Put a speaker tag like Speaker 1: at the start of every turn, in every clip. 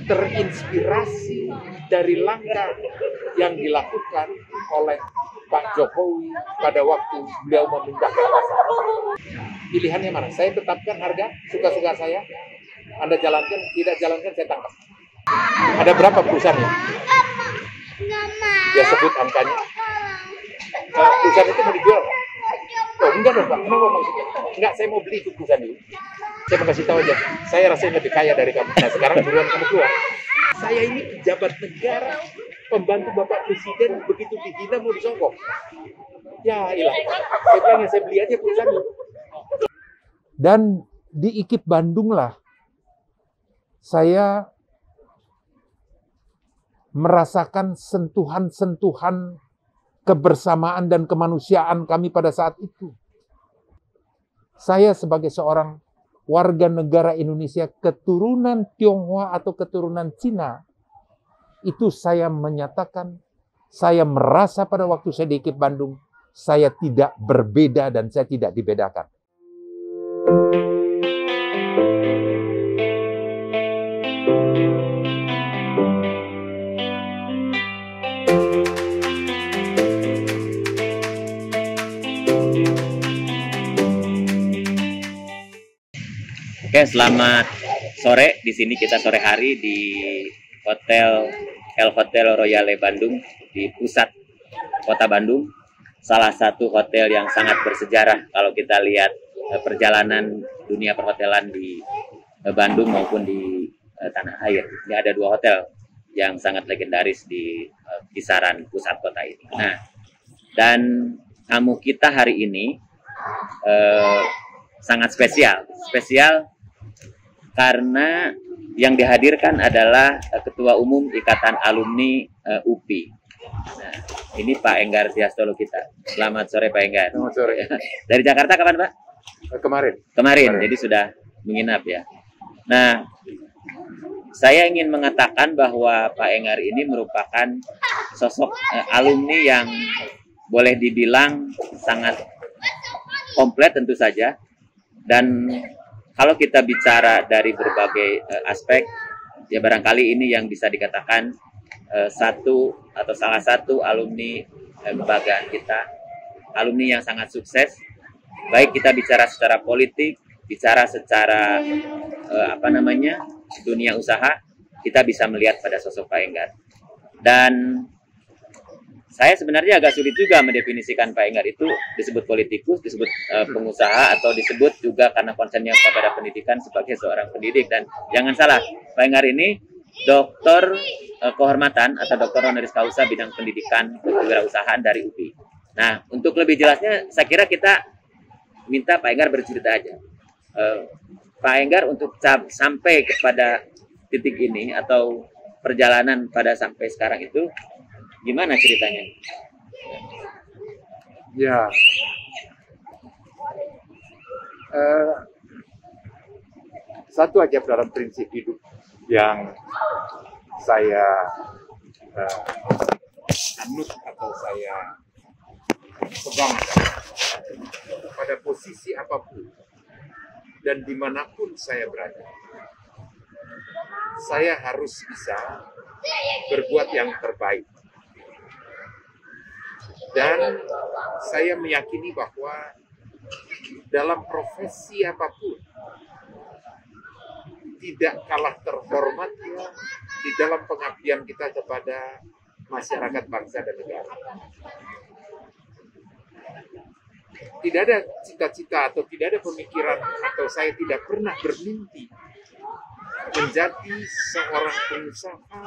Speaker 1: terinspirasi dari langkah yang dilakukan oleh Pak Jokowi pada waktu beliau memindahkan pasar. Pilihannya mana? Saya tetapkan harga, suka-suka saya. Anda jalankan, tidak jalankan, saya tangkap. Ada berapa perusahaannya? Ya sebut angkanya. Perusahaan itu mau dijual? Oh enggak dong Pak, kenapa maksudnya? Enggak, saya mau beli itu perusahaan itu. Saya mau kasih tahu aja, saya rasanya lebih kaya dari kamu. Nah sekarang buruan kamu keluar. Saya ini pejabat negara, pembantu Bapak Presiden, begitu dihina mau disogok. Ya ilah, saya bilang saya beli aja perusahaan itu. Dan di IKIP Bandung lah, saya merasakan sentuhan-sentuhan kebersamaan dan kemanusiaan kami pada saat itu. Saya sebagai seorang warga negara Indonesia keturunan Tionghoa atau keturunan Cina, itu saya menyatakan, saya merasa pada waktu saya di IKIP Bandung, saya tidak berbeda dan saya tidak dibedakan.
Speaker 2: Oke, selamat sore. Di sini kita sore hari di Hotel Royale Bandung di pusat kota Bandung. Salah satu hotel yang sangat bersejarah kalau kita lihat perjalanan dunia perhotelan di Bandung maupun di tanah air. Ini ada dua hotel yang sangat legendaris di kisaran pusat kota ini. Nah, dan tamu kita hari ini sangat spesial karena yang dihadirkan adalah Ketua Umum Ikatan Alumni UPI. Nah, ini Pak Enggar Tiastolo kita. Selamat sore Pak Enggar.
Speaker 1: Selamat sore.
Speaker 2: Dari Jakarta kapan Pak? Kemarin, jadi sudah menginap ya. Nah, saya ingin mengatakan bahwa Pak Enggar ini merupakan sosok alumni yang boleh dibilang sangat komplit tentu saja. Dan kalau kita bicara dari berbagai aspek, ya barangkali ini yang bisa dikatakan salah satu alumni lembagaan kita, alumni yang sangat sukses. Baik kita bicara secara politik, bicara secara dunia usaha, kita bisa melihat pada sosok Pak Enggar. Dan saya sebenarnya agak sulit juga mendefinisikan Pak Enggar itu disebut politikus, disebut pengusaha, atau disebut juga karena konsennya kepada pendidikan sebagai seorang pendidik. Dan jangan salah, Pak Enggar ini doktor kehormatan atau doktor honoris causa bidang pendidikan kewirausahaan dari UPI. Nah, untuk lebih jelasnya, saya kira kita minta Pak Enggar bercerita aja. Pak Enggar untuk sampai kepada titik ini atau perjalanan pada sampai sekarang itu, gimana ceritanya?
Speaker 1: Ya, satu aja dalam prinsip hidup yang saya anut atau saya pegang pada posisi apapun dan dimanapun saya berada, saya harus bisa berbuat yang terbaik. Dan saya meyakini bahwa dalam profesi apapun tidak kalah terhormatnya di dalam pengabdian kita kepada masyarakat bangsa dan negara. Tidak ada cita-cita atau tidak ada pemikiran atau saya tidak pernah bermimpi menjadi seorang pengusaha,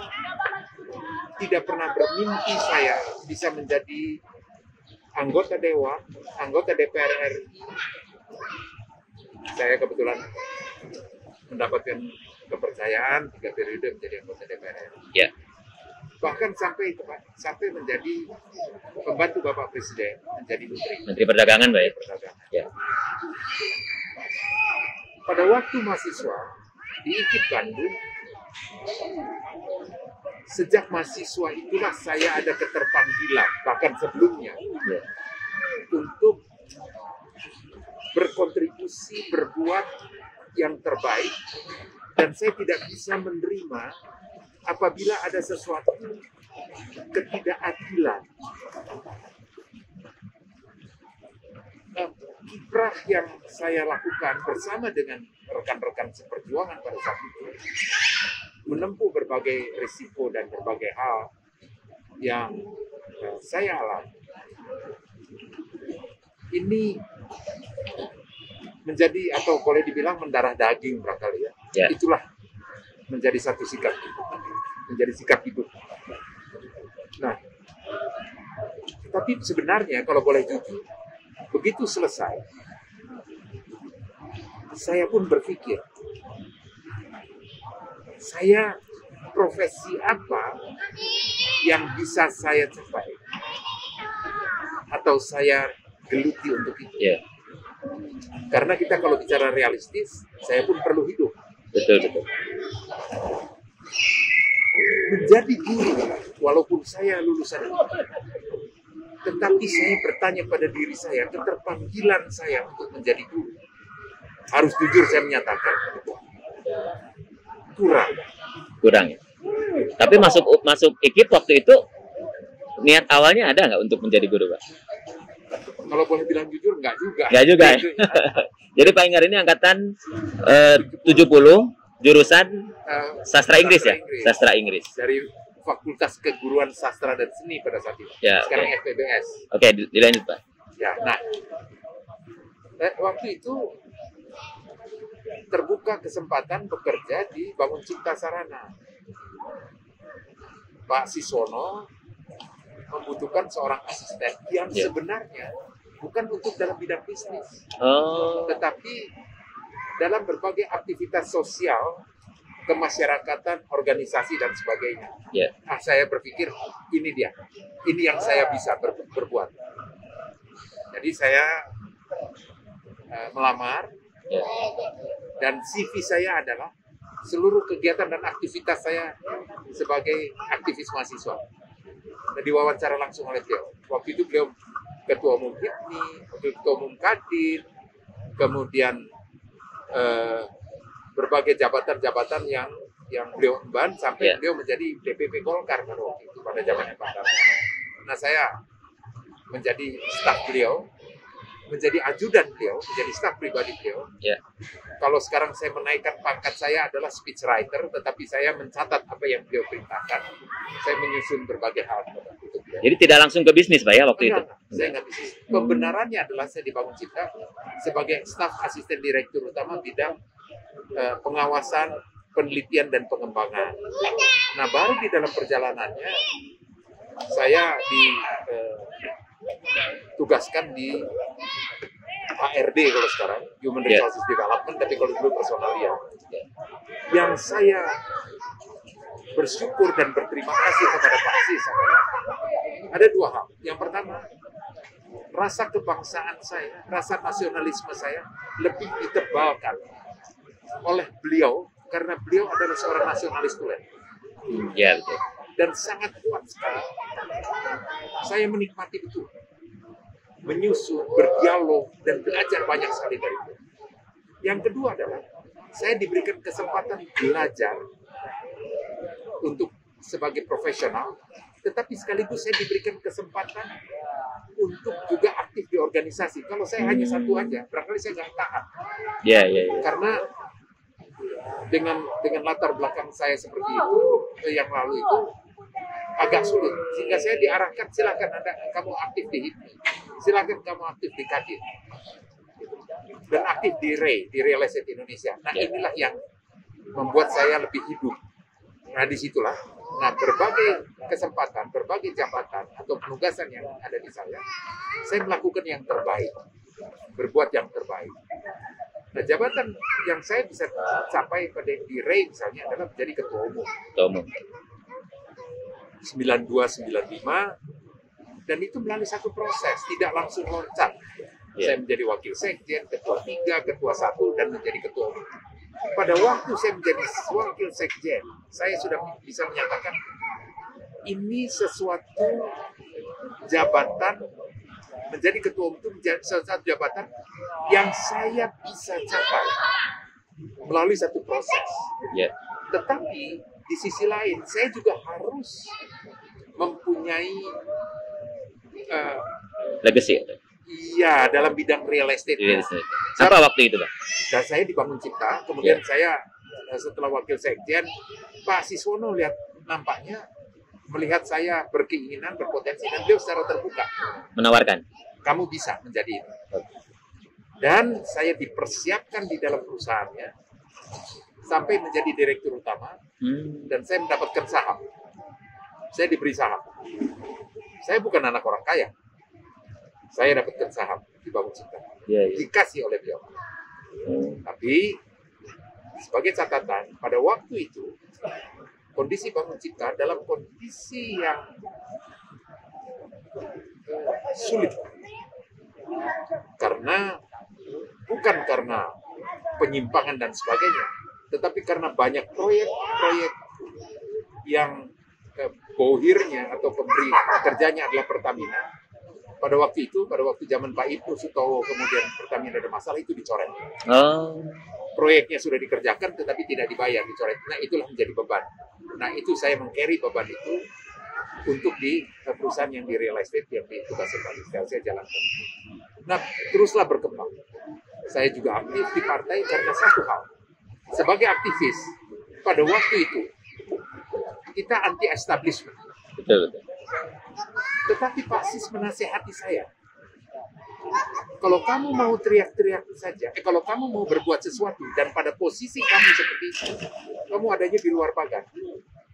Speaker 1: tidak pernah bermimpi saya bisa menjadi anggota Dewan, anggota DPR RI. Saya kebetulan mendapatkan kepercayaan 3 periode menjadi anggota DPR RI.
Speaker 2: Ya.
Speaker 1: Bahkan sampai itu Pak, sampai menjadi pembantu Bapak Presiden, menjadi
Speaker 2: Menteri Perdagangan, Pak ya?
Speaker 1: Perdagangan.
Speaker 2: Ya.
Speaker 1: Pada waktu mahasiswa di IKIP Bandung, sejak mahasiswa itulah saya ada keterpanggilan, bahkan sebelumnya, untuk berkontribusi, berbuat yang terbaik Dan saya tidak bisa menerima apabila ada sesuatu ketidakadilan. Kiprah yang saya lakukan bersama dengan rekan-rekan seperjuangan pada saat itu, menempuh berbagai risiko dan berbagai hal yang saya alami. Ini menjadi, atau boleh dibilang mendarah daging barangkali ya. Itulah menjadi satu sikap hidup, menjadi sikap hidup. Nah, tapi sebenarnya kalau boleh jujur, begitu selesai, saya pun berpikir, saya profesi apa yang bisa saya capai atau saya geluti untuk itu. Karena kita kalau bicara realistis, saya pun perlu hidup.
Speaker 2: Betul.
Speaker 1: Menjadi guru, walaupun saya lulusan itu, tetapi saya bertanya pada diri saya, keterpanggilan saya untuk menjadi guru. Harus jujur saya menyatakan, kurang ya. Tapi masuk IKIP waktu itu, niat awalnya ada nggak untuk menjadi guru, Pak? Kalau boleh bilang jujur, nggak juga.
Speaker 2: Nggak juga ya? Jadi Pak Enggar ini angkatan 70, jurusan sastra Inggris ya? Sastra Inggris.
Speaker 1: Dari Fakultas Keguruan Sastra dan Seni pada saat itu. Sekarang FPBS.
Speaker 2: Oke, dilanjut Pak.
Speaker 1: Ya, nah, waktu itu terbuka kesempatan bekerja di Bangun Cipta Sarana. Pak Sisono membutuhkan seorang asisten yang sebenarnya bukan untuk dalam bidang bisnis, tetapi dalam berbagai aktivitas sosial, kemasyarakatan, organisasi, dan sebagainya. Nah, saya berpikir ini dia, ini yang saya bisa berbuat. Jadi saya melamar, dan CV saya adalah seluruh kegiatan dan aktivitas saya sebagai aktivis mahasiswa. Dan diwawancara langsung oleh beliau. Waktu itu beliau Ketua Umum HIPMI, Ketua Umum Kadin, kemudian berbagai jabatan-jabatan yang beliau emban sampai beliau menjadi DPP Golkar pada waktu itu, pada zamannya Pak Darmo. Nah, saya menjadi staf beliau, menjadi ajudan beliau, menjadi staf pribadi beliau. Kalau sekarang saya menaikkan pangkat, saya adalah speech writer, tetapi saya mencatat apa yang beliau perintahkan. Saya menyusun berbagai hal untuk beliau.
Speaker 2: Jadi tidak langsung ke bisnis, Pak ya, waktu itu?
Speaker 1: Saya nggak bisnis. Pembenarannya adalah saya di Bangun Cipta sebagai staf asisten direktur utama bidang pengawasan, penelitian, dan pengembangan. Nah, baru di dalam perjalanannya, saya ditugaskan di HRD kalau sekarang, Human Resources Development, tapi kalau dulu personalia. Yang saya bersyukur dan berterima kasih kepada Pak Sis ada dua hal. Yang pertama, rasa kebangsaan saya, rasa nasionalisme saya lebih ditebalkan oleh beliau karena beliau adalah seorang nasionalis tulen.
Speaker 2: Betul.
Speaker 1: Dan sangat kuat sekali. Saya menikmati itu, menyusun, berdialog, dan belajar banyak sekali dari itu. Yang kedua adalah saya diberikan kesempatan belajar untuk sebagai profesional, tetapi sekaligus saya diberikan kesempatan untuk juga aktif di organisasi. Kalau saya hanya satu aja, barangkali saya nggak tahan. Karena dengan latar belakang saya seperti itu, yang lalu itu agak sulit, sehingga saya diarahkan, silakan kamu aktif di HIPMI, silakan kamu aktif di Kadin, dan aktif di Real Estate Indonesia. Nah, inilah yang membuat saya lebih hidup. Nah, disitulah, berbagai kesempatan, berbagai jabatan atau penugasan yang ada di saya melakukan yang terbaik, berbuat yang terbaik. Nah, jabatan yang saya bisa capai di REI misalnya adalah menjadi ketua umum. 92-95, dan itu melalui satu proses, tidak langsung loncat. Saya menjadi wakil sekjen, ketua 3, ketua 1, dan menjadi ketua umum. Pada waktu saya menjadi wakil sekjen, saya sudah bisa menyatakan ini sesuatu jabatan, menjadi ketua umum itu menjadi sesuatu jabatan yang saya bisa capai melalui satu proses.
Speaker 2: Ya.
Speaker 1: Tetapi di sisi lain, saya juga harus mempunyai
Speaker 2: Legacy.
Speaker 1: iya dalam bidang real estate.
Speaker 2: Real estate. Apa waktu itu, Pak?
Speaker 1: Dan saya di Bangun Cipta, kemudian saya setelah wakil sekjen, Pak Siswono lihat nampaknya melihat saya berkeinginan, berpotensi, dan beliau secara terbuka
Speaker 2: Menawarkan.
Speaker 1: kamu bisa menjadi ini. Dan saya dipersiapkan di dalam perusahaannya sampai menjadi direktur utama, dan saya mendapatkan saham. Saya diberi saham. Saya bukan anak orang kaya. Saya dapatkan saham di Bangun Cipta. Dikasih oleh beliau. Tapi sebagai catatan, pada waktu itu kondisi Bangun Cipta dalam kondisi yang sulit. Bukan karena penyimpangan dan sebagainya, tetapi karena banyak proyek-proyek yang bohirnya atau pemberi kerjanya adalah Pertamina. Pada waktu zaman Pak Ibnu Sutowo, kemudian Pertamina ada masalah, itu dicoret. Proyeknya sudah dikerjakan tetapi tidak dibayar, dicoret. Nah, itulah menjadi beban. Nah, itu saya meng-carry beban itu untuk di perusahaan yang di real estate yang ditugaskan Pak Rizal, saya jalankan. Nah, teruslah berkembang. Saya juga aktif di partai karena satu hal. Sebagai aktivis, pada waktu itu kita anti-establishment.
Speaker 2: Betul.
Speaker 1: Tetapi Pak Sis menasehati saya, kalau kamu mau teriak-teriak saja, kalau kamu mau berbuat sesuatu dan pada posisi kamu seperti itu, kamu adanya di luar pagar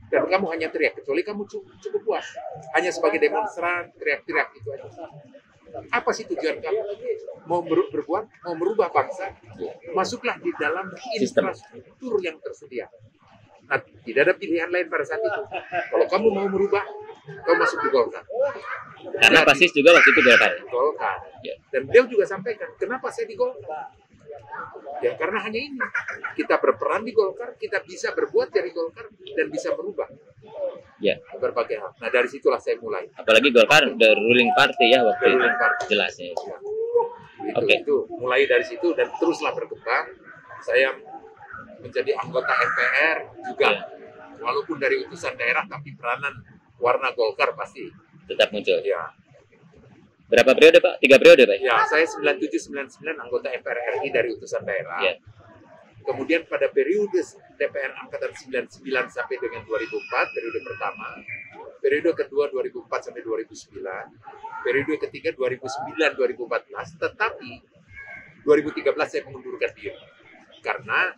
Speaker 1: dan kamu hanya teriak, kecuali kamu cukup puas hanya sebagai demonstran teriak-teriak itu aja. Apa sih tujuan kamu? Mau berbuat, mau merubah bangsa, masuklah di dalam infrastruktur yang tersedia. Nah, tidak ada pilihan lain pada saat itu. Kalau kamu mau merubah, kamu masuk di Golkar.
Speaker 2: Karena Pasis juga waktu itu Golkar.
Speaker 1: Dan beliau juga sampaikan, kenapa saya di Golkar? Ya karena hanya ini. Kita berperan di Golkar, kita bisa berbuat dari Golkar, dan bisa merubah berbagai hal. Nah, dari situlah saya mulai.
Speaker 2: Apalagi Golkar, the ruling party ya waktu itu. Jelasnya.
Speaker 1: Itu mulai dari situ dan teruslah berkembang. Saya menjadi anggota MPR juga, walaupun dari utusan daerah, tapi peranan warna Golkar pasti
Speaker 2: tetap muncul.
Speaker 1: Ya.
Speaker 2: Berapa periode, Pak? 3 periode, Pak?
Speaker 1: Ya, saya 97-99 anggota MPR RI dari utusan daerah. Kemudian pada periode DPR Angkatan 99 sampai dengan 2004, periode pertama. Periode kedua 2004 sampai 2009. Periode ketiga 2009-2014. Tetapi 2013 saya mengundurkan diri. Karena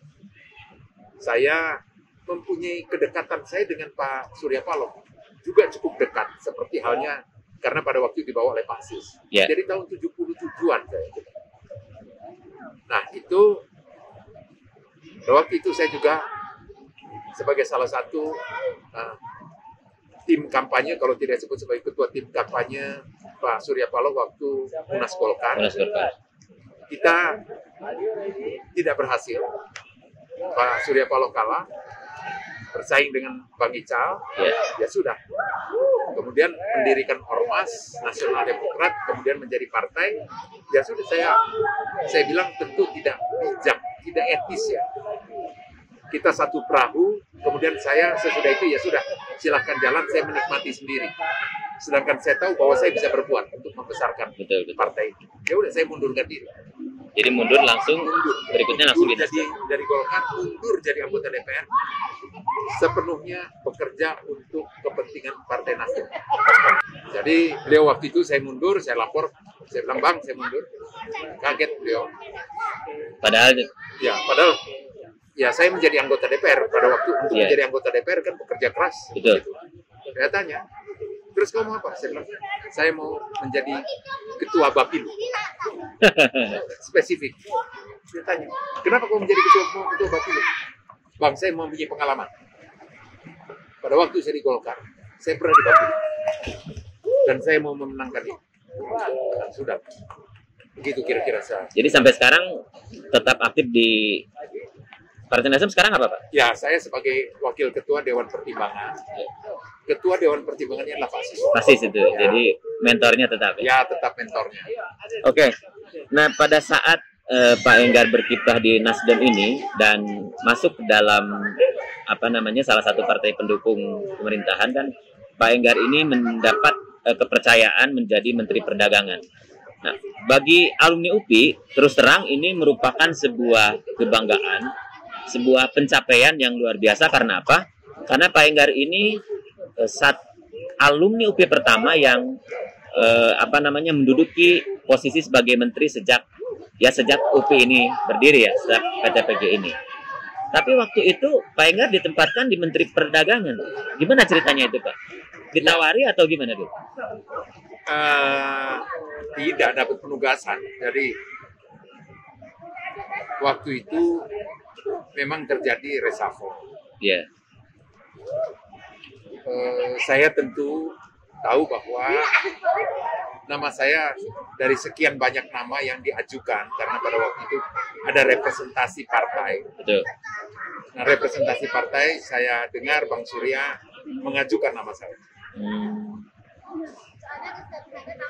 Speaker 1: saya mempunyai kedekatan saya dengan Pak Surya Paloh. Juga cukup dekat, seperti halnya karena pada waktu dibawa oleh Pak Sis. Dari tahun 77-an saya. Nah, itu waktu itu saya juga sebagai salah satu tim kampanye, kalau tidak disebut sebagai ketua tim kampanye Pak Surya Paloh waktu Munas Golkar. Kita tidak berhasil. Pak Surya Paloh kalah, bersaing dengan Bang Ical, ya sudah. Kemudian mendirikan Ormas Nasional Demokrat, kemudian menjadi partai. Ya sudah, saya bilang tentu tidak bijak, tidak etis ya. Kita satu perahu, kemudian saya sesudah itu ya sudah, silahkan jalan, saya menikmati sendiri. Sedangkan saya tahu bahwa saya bisa berbuat untuk membesarkan partai. Ya udah, saya mundurkan diri.
Speaker 2: Jadi mundur langsung, berikutnya langsung
Speaker 1: dari Golkar, mundur jadi anggota DPR, sepenuhnya bekerja untuk kepentingan Partai Nasdem. Jadi beliau waktu itu saya mundur, saya lapor, saya bilang Bang, saya mundur. Kaget beliau.
Speaker 2: Padahal
Speaker 1: ya saya menjadi anggota DPR pada waktu untuk menjadi anggota DPR kan bekerja keras.
Speaker 2: Betul.
Speaker 1: Gitu. Saya tanya, terus kamu apa? Saya bilang, saya mau menjadi ketua Bapilu. Spesifik. Saya tanya, kenapa kamu menjadi ketua Bapilu? Bang, saya mau mempunyai pengalaman. Pada waktu saya di Golkar, saya pernah di Bapilu. Dan saya mau memenangkan ini. Dan sudah. Begitu kira-kira saya.
Speaker 2: Jadi sampai sekarang tetap aktif di Partai Nasdem sekarang apa, Pak?
Speaker 1: Ya, saya sebagai wakil ketua Dewan Pertimbangan. Ketua Dewan Pertimbangannya adalah Pak Sis.
Speaker 2: Pasis itu, jadi mentornya tetap ya?
Speaker 1: Ya, tetap mentornya.
Speaker 2: Oke. Nah, pada saat Pak Enggar berkiprah di Nasdem ini dan masuk ke dalam salah satu partai pendukung pemerintahan, kan Pak Enggar ini mendapat kepercayaan menjadi Menteri Perdagangan. Nah, bagi alumni UPI terus terang ini merupakan sebuah kebanggaan, sebuah pencapaian yang luar biasa. Karena apa? Karena Pak Enggar ini alumni UPI pertama yang menduduki posisi sebagai menteri sejak UPI ini berdiri, ya, sejak PTPG ini. Tapi waktu itu Pak Enggar ditempatkan di Menteri Perdagangan. Gimana ceritanya itu, Pak? Ditawari atau gimana, Dok?
Speaker 1: Tidak dapat penugasan. Jadi waktu itu memang terjadi reshuffle.
Speaker 2: Ya.
Speaker 1: Saya tentu tahu bahwa nama saya dari sekian banyak nama yang diajukan, karena pada waktu itu ada representasi partai.
Speaker 2: Betul.
Speaker 1: Nah, representasi partai, saya dengar Bang Surya mengajukan nama saya.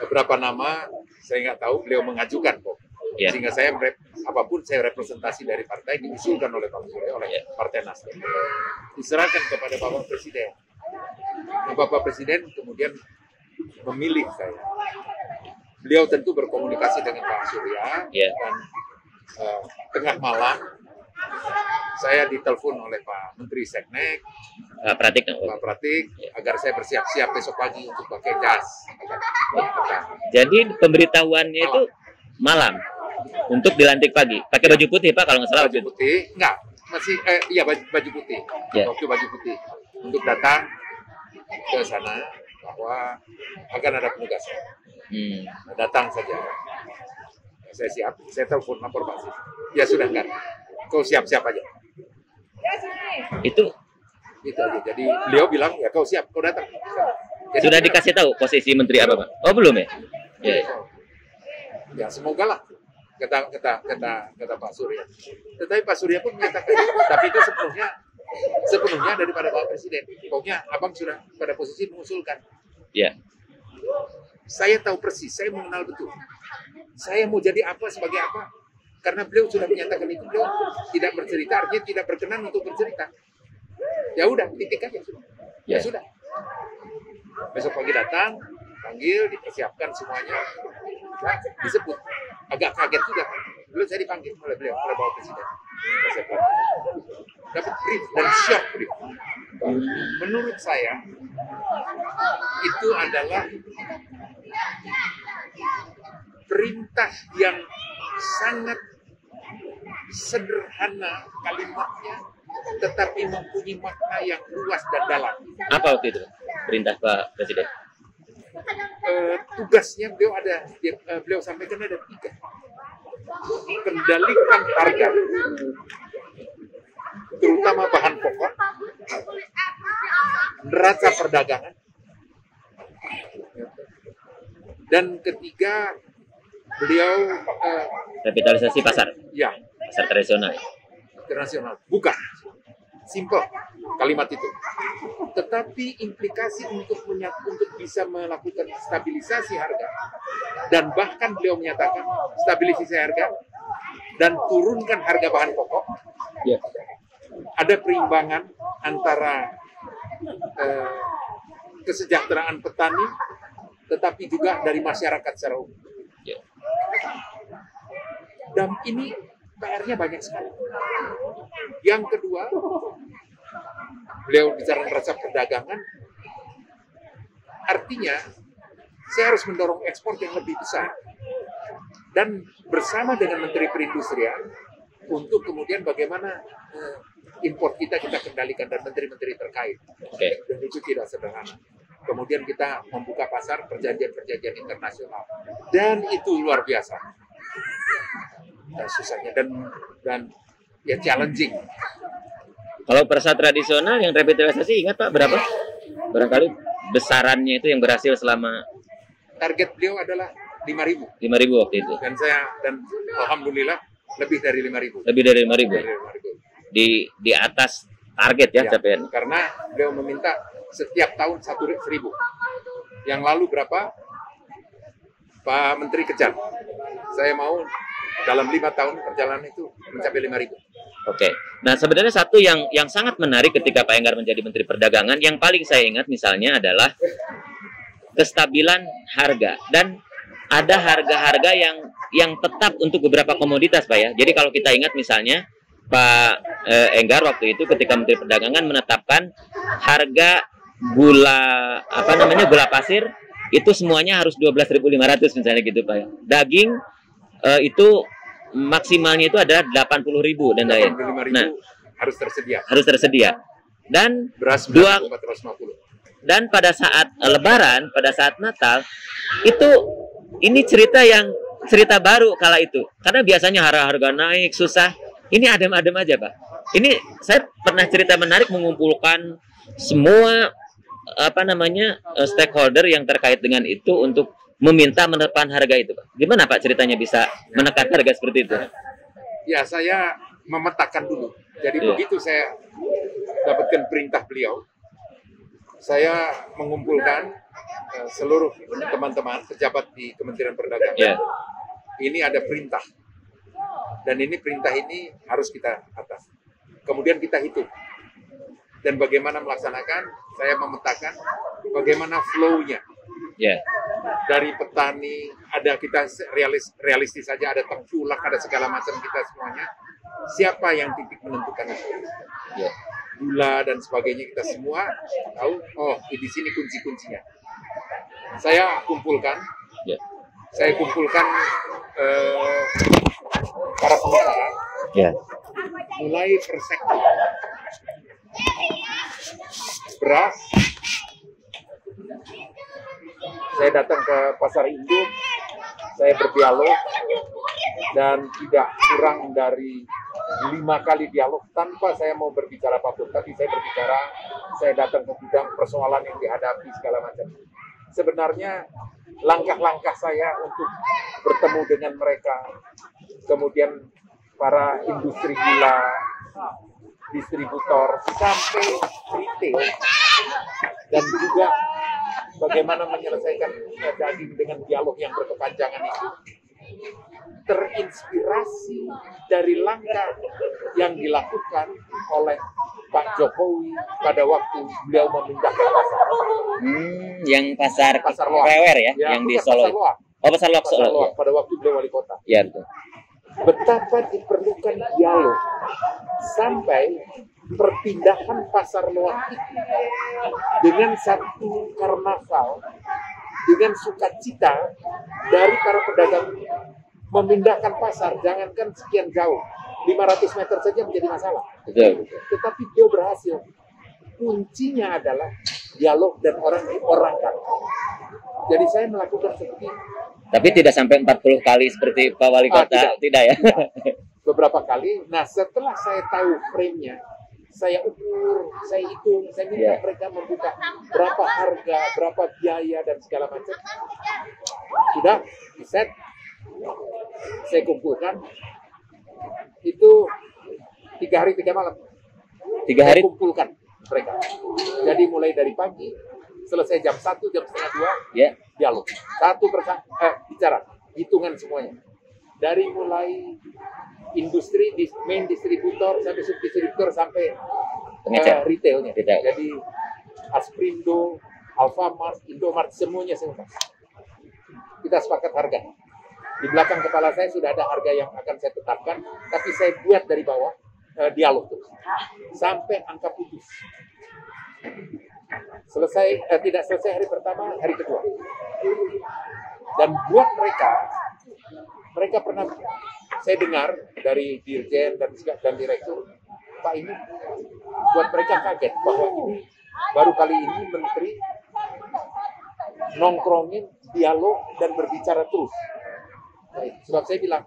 Speaker 1: Beberapa nama saya nggak tahu, beliau mengajukan kok.
Speaker 2: Yeah.
Speaker 1: Sehingga saya apapun saya representasi dari partai diusulkan oleh Bang Surya, oleh Partai Nasdem, diserahkan kepada Bapak Presiden. Nah, Bapak Presiden kemudian memilih saya. Beliau tentu berkomunikasi dengan Pak Surya, dan tengah malam saya ditelepon oleh Pak Menteri Seknek, Pak Pratik, agar saya bersiap-siap besok pagi untuk pakai jas.
Speaker 2: Jadi pemberitahuannya itu malam untuk dilantik pagi. Pakai baju putih, Pak, kalau nggak salah.
Speaker 1: Baju putih, enggak, masih baju putih. Waktu baju putih untuk datang ke sana bahwa akan ada penugasan. Nah, datang saja. Saya siap, saya telepon lapor Pak Sih. Ya sudah, enggak. Kau siap-siap aja.
Speaker 2: Itu
Speaker 1: aja. Jadi beliau bilang, ya kau siap, kau datang. Jadi,
Speaker 2: sudah dikasih tahu posisi menteri apa, Pak? Oh, belum ya?
Speaker 1: Ya, semoga lah, kata Pak Surya. Tetapi Pak Surya pun menyatakan, tapi itu sepenuhnya daripada Pak Presiden. Pokoknya abang sudah pada posisi mengusulkan.
Speaker 2: Ya.
Speaker 1: Saya tahu persis, saya mengenal betul. Saya mau jadi apa, sebagai apa. Karena beliau sudah menyatakan itu, beliau tidak bercerita, artinya tidak berkenan untuk bercerita. Ya udah, titik aja. Ya sudah. Besok pagi datang, panggil, dipersiapkan semuanya. Nah, disebut. Agak kaget juga. Belum saya dipanggil oleh beliau, oleh Bapak Presiden. Dapat brief dan shock brief. Menurut saya, itu adalah perintah yang sangat sederhana kalimatnya, tetapi mempunyai makna yang luas dan dalam.
Speaker 2: Apa waktu itu perintah Pak Presiden?
Speaker 1: Tugasnya beliau sampaikan ada 3. Kendalikan harga, terutama bahan pokok, neraca perdagangan, dan ketiga beliau
Speaker 2: revitalisasi pasar.
Speaker 1: Ya,
Speaker 2: pasar tradisional.
Speaker 1: Internasional. Bukan. Simple kalimat itu. Tetapi implikasi untuk bisa melakukan stabilisasi harga, dan bahkan beliau menyatakan stabilisasi harga dan turunkan harga bahan pokok.
Speaker 2: Ya.
Speaker 1: Ada perimbangan antara kesejahteraan petani, tetapi juga dari masyarakat secara umum.
Speaker 2: Ya.
Speaker 1: Dan ini PR-nya banyak sekali. Yang kedua, beliau bicara neraca perdagangan, artinya saya harus mendorong ekspor yang lebih besar. Dan bersama dengan Menteri Perindustrian, untuk kemudian bagaimana impor kita kendalikan, dan menteri-menteri terkait.
Speaker 2: Okay.
Speaker 1: Dan itu tidak sederhana. Kemudian kita membuka pasar perjanjian-perjanjian internasional. Dan itu luar biasa. Dan susahnya dan ya challenging.
Speaker 2: Kalau pasar tradisional yang revitalisasi, ingat Pak berapa? Barangkali besarannya itu yang berhasil selama.
Speaker 1: Target beliau adalah 5.000.
Speaker 2: 5.000 waktu itu.
Speaker 1: Dan alhamdulillah lebih dari 5.000.
Speaker 2: Lebih dari 5.000. Di atas target ya capaian.
Speaker 1: Karena beliau meminta setiap tahun 1.000. Yang lalu berapa? Pak Menteri kejar. Saya mau dalam 5 tahun perjalanan itu mencapai 5.000.
Speaker 2: Oke. Nah, sebenarnya satu yang sangat menarik ketika Pak Enggar menjadi Menteri Perdagangan, yang paling saya ingat misalnya adalah kestabilan harga, dan ada harga-harga yang tetap untuk beberapa komoditas, Pak ya. Jadi kalau kita ingat misalnya Pak Enggar waktu itu ketika Menteri Perdagangan menetapkan harga gula gula pasir itu semuanya harus 12.500 misalnya gitu, Pak ya. Daging itu maksimalnya itu adalah 80.000 dan lain.
Speaker 1: 85.000
Speaker 2: Nah,
Speaker 1: harus tersedia.
Speaker 2: harus tersedia. Dan
Speaker 1: Beras 450.
Speaker 2: Dan pada saat Lebaran, pada saat Natal, ini cerita baru kala itu. Karena biasanya harga naik, susah. Ini adem-adem aja, Pak. Ini saya pernah cerita menarik mengumpulkan semua stakeholder yang terkait dengan itu untuk meminta menekan harga itu, Pak. Gimana Pak ceritanya bisa menekan harga seperti itu?
Speaker 1: Ya, saya memetakan dulu. Jadi
Speaker 2: Iya.
Speaker 1: begitu saya dapatkan perintah beliau, saya mengumpulkan seluruh teman-teman pejabat di Kementerian Perdagangan.
Speaker 2: Iya.
Speaker 1: Ini ada perintah. Dan ini perintah ini harus kita atas. Kemudian kita hitung. Dan bagaimana melaksanakan, saya memetakan bagaimana flow-nya.
Speaker 2: Ya.
Speaker 1: Dari petani, ada kita realistis saja, ada tengkulak, ada segala macam kita semuanya. Siapa yang titik menentukan itu?
Speaker 2: Ya.
Speaker 1: Gula dan sebagainya kita semua tahu, di sini kunci-kuncinya. Saya kumpulkan para pengusaha,
Speaker 2: Ya.
Speaker 1: mulai per sektor. Beras, saya datang ke pasar induk, saya berdialog, dan tidak kurang dari 5 kali dialog tanpa saya mau berbicara apapun. Tapi saya datang ke gudang, persoalan yang dihadapi segala macam. Sebenarnya langkah-langkah saya untuk bertemu dengan mereka, kemudian para industri gula, distributor, sampai retail, dan juga bagaimana menyelesaikan daging dengan dialog yang berkepanjangan itu, terinspirasi dari langkah yang dilakukan oleh Pak Jokowi pada waktu beliau memindahkan pasar.
Speaker 2: Yang pasar
Speaker 1: Loak.
Speaker 2: Klewer ya, yang di
Speaker 1: bukan
Speaker 2: Solo.
Speaker 1: Pasar Loak.
Speaker 2: Oh, pasar Loak
Speaker 1: Pasar
Speaker 2: Solo.
Speaker 1: Loak pada waktu beliau wali kota.
Speaker 2: Ya, betul.
Speaker 1: Betapa diperlukan dialog sampai perpindahan pasar Loak itu dengan satu karnaval, dengan sukacita dari para pedagang memindahkan pasar, jangankan sekian jauh, 500 meter saja menjadi masalah.
Speaker 2: Betul.
Speaker 1: Tetapi dia berhasil. Kuncinya adalah dialog dan orang diorangkan. Jadi saya melakukan seperti itu.
Speaker 2: Tapi tidak sampai 40 kali seperti Pak Wali Kota, tidak ya?
Speaker 1: Beberapa kali. Nah, setelah saya tahu frame-nya, saya ukur, saya hitung, saya minta mereka membuka berapa harga, berapa biaya, dan segala macam. Sudah, di-set. Saya kumpulkan. Itu 3 hari 3 malam.
Speaker 2: 3 hari?
Speaker 1: Saya kumpulkan mereka. Jadi mulai dari pagi, selesai jam 1, jam setengah 2,
Speaker 2: Ya.
Speaker 1: dialog. Satu persatu, bicara, hitungan semuanya. Dari mulai industri, main distributor, sampai subdistributor, sampai retailnya. Jadi Asprinto, Alfamart, Indomart, semuanya saya ungkap. Kita sepakat harga. Di belakang kepala saya sudah ada harga yang akan saya tetapkan, tapi saya buat dari bawah dialog terus sampai angka putus. Tidak selesai hari pertama, hari kedua. Dan buat mereka pernah, saya dengar dari dirjen dan direktur, Pak, ini buat mereka kaget bahwa ini baru kali ini menteri nongkrongin dialog dan berbicara terus. Sebab saya bilang,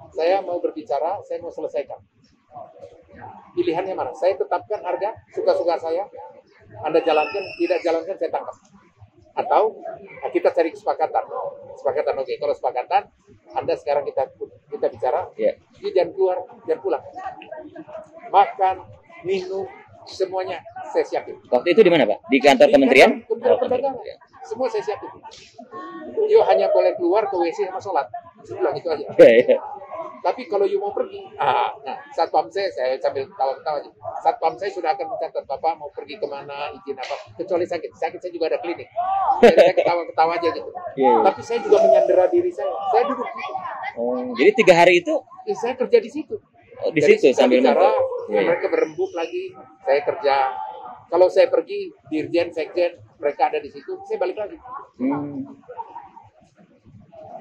Speaker 1: saya mau berbicara, saya mau selesaikan. Pilihannya mana? Saya tetapkan harga, suka-suka saya. Anda jalankan, tidak jalankan, saya tangkap. Atau kita cari kesepakatan. Oke. Kalau kesepakatan, Anda sekarang kita bicara. Jadi jangan keluar, jangan pulang. Makan, minum, semuanya saya siapin.
Speaker 2: Waktu itu di mana, Pak? Di kantor kementerian?
Speaker 1: Kementerian Perdagangan. Semua saya siapin. Hanya boleh keluar ke WC sama sholat. Saya bilang itu aja. Tapi kalau you mau pergi, nah satpam saya sambil ketawa-ketawa aja. Satpam saya sudah akan mencatat Bapak mau pergi kemana, izin apa. Kecuali sakit saya juga ada klinik. Jadi saya ketawa-ketawa aja gitu.
Speaker 2: Iya.
Speaker 1: Tapi saya juga menyandera diri saya. Saya duduk gitu.
Speaker 2: Oh, jadi 3 hari itu
Speaker 1: Saya kerja di situ.
Speaker 2: di
Speaker 1: Jadi
Speaker 2: situ
Speaker 1: kita
Speaker 2: sambil
Speaker 1: bicara,
Speaker 2: nonton. Iya.
Speaker 1: mereka berembuk lagi, saya kerja. Kalau saya pergi, dirjen, sekjen, mereka ada di situ, saya balik lagi.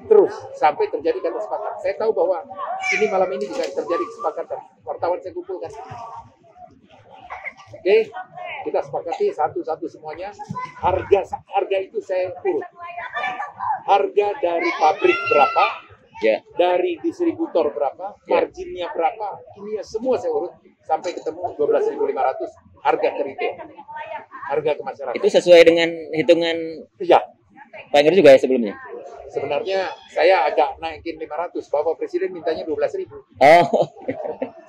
Speaker 1: Terus sampai terjadi kata sepakat. Saya tahu bahwa ini malam ini bisa terjadi kesepakatan. Wartawan saya kumpulkan. Oke, kita sepakati satu-satu semuanya. Harga itu saya urut. Harga dari pabrik berapa,
Speaker 2: Ya.
Speaker 1: dari distributor berapa, marginnya berapa, ini semua saya urut sampai ketemu 12.500 harga ke retail, harga ke masyarakat.
Speaker 2: Itu sesuai dengan hitungan
Speaker 1: Iya.
Speaker 2: Pak Enggar juga ya sebelumnya?
Speaker 1: Sebenarnya saya agak naikin 500, Bapak Presiden mintanya 12.000.
Speaker 2: Oh.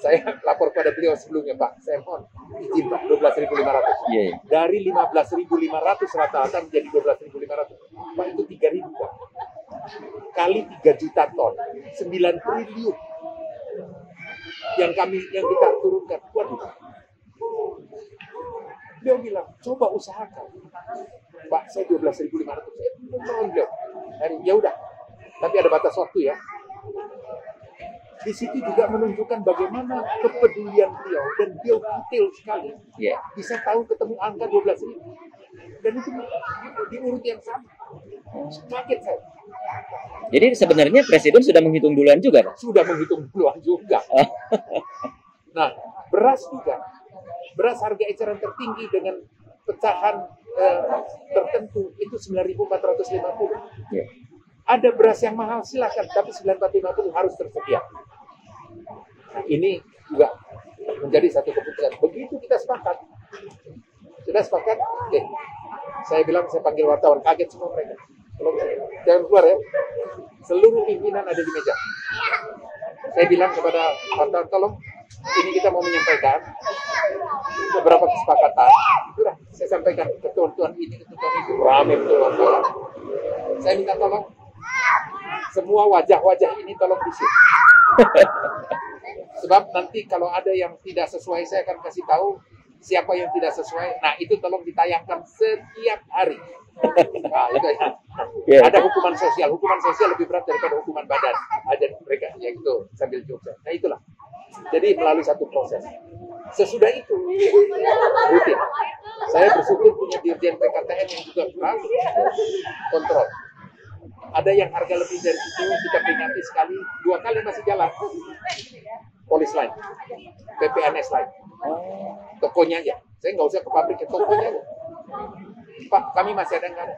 Speaker 1: Saya lapor pada beliau sebelumnya, Pak, saya mohon izin Pak, 12.500.
Speaker 2: Iya.
Speaker 1: Dari 15.500 rata-rata menjadi 12.500. Pak, itu 3.000 Pak. Kali 3 juta ton, 9 triliun. Yang kita turunkan. Waduh. Beliau bilang, coba usahakan. Pak, saya 12.500. Mohon beliau. Ya udah. Tapi ada batas waktu ya. Di situ juga menunjukkan bagaimana kepedulian beliau dan beliau detail sekali.
Speaker 2: Iya.
Speaker 1: Bisa tahu ketemu angka 12.000. Dan itu di urut yang sama. Kaget saya.
Speaker 2: Jadi sebenarnya Presiden sudah menghitung duluan juga, Pak?
Speaker 1: Sudah menghitung duluan juga. Nah, beras juga. Beras harga eceran tertinggi dengan pecahan tertentu itu 9.450.
Speaker 2: Ya.
Speaker 1: Ada beras yang mahal silakan, tapi 9.450 harus tersedia. Nah, ini juga menjadi satu keputusan. Begitu kita sepakat, sudah sepakat, oke. Saya bilang, saya panggil wartawan, kaget semua mereka. Jangan keluar ya. Seluruh pimpinan ada di meja. Saya bilang kepada wartawan, tolong, ini kita mau menyampaikan beberapa kesepakatan. Sudah, saya sampaikan ke tuan-tuan ini, ke tuan itu. Rame betul wartawan. Saya minta tolong, semua wajah-wajah ini tolong disit. Sebab nanti kalau ada yang tidak sesuai, saya akan kasih tahu siapa yang tidak sesuai. Nah, itu tolong ditayangkan setiap hari. Nah, itu ya.
Speaker 2: Yeah.
Speaker 1: Ada hukuman sosial. Hukuman sosial lebih berat daripada hukuman badan. Aja mereka, ya itu sambil jokes. Nah, itulah. Jadi melalui satu proses. Sesudah itu, rutin. Saya bersyukur punya dirjen PKTN yang juga keras, kontrol. Ada yang harga lebih dari itu, kita peringati sekali, 2 kali masih jalan. Polis lain, PPNS lain. Tokonya aja. Saya nggak usah ke pabrik, ke tokonya aja. Pak, kami masih ada nggak ada?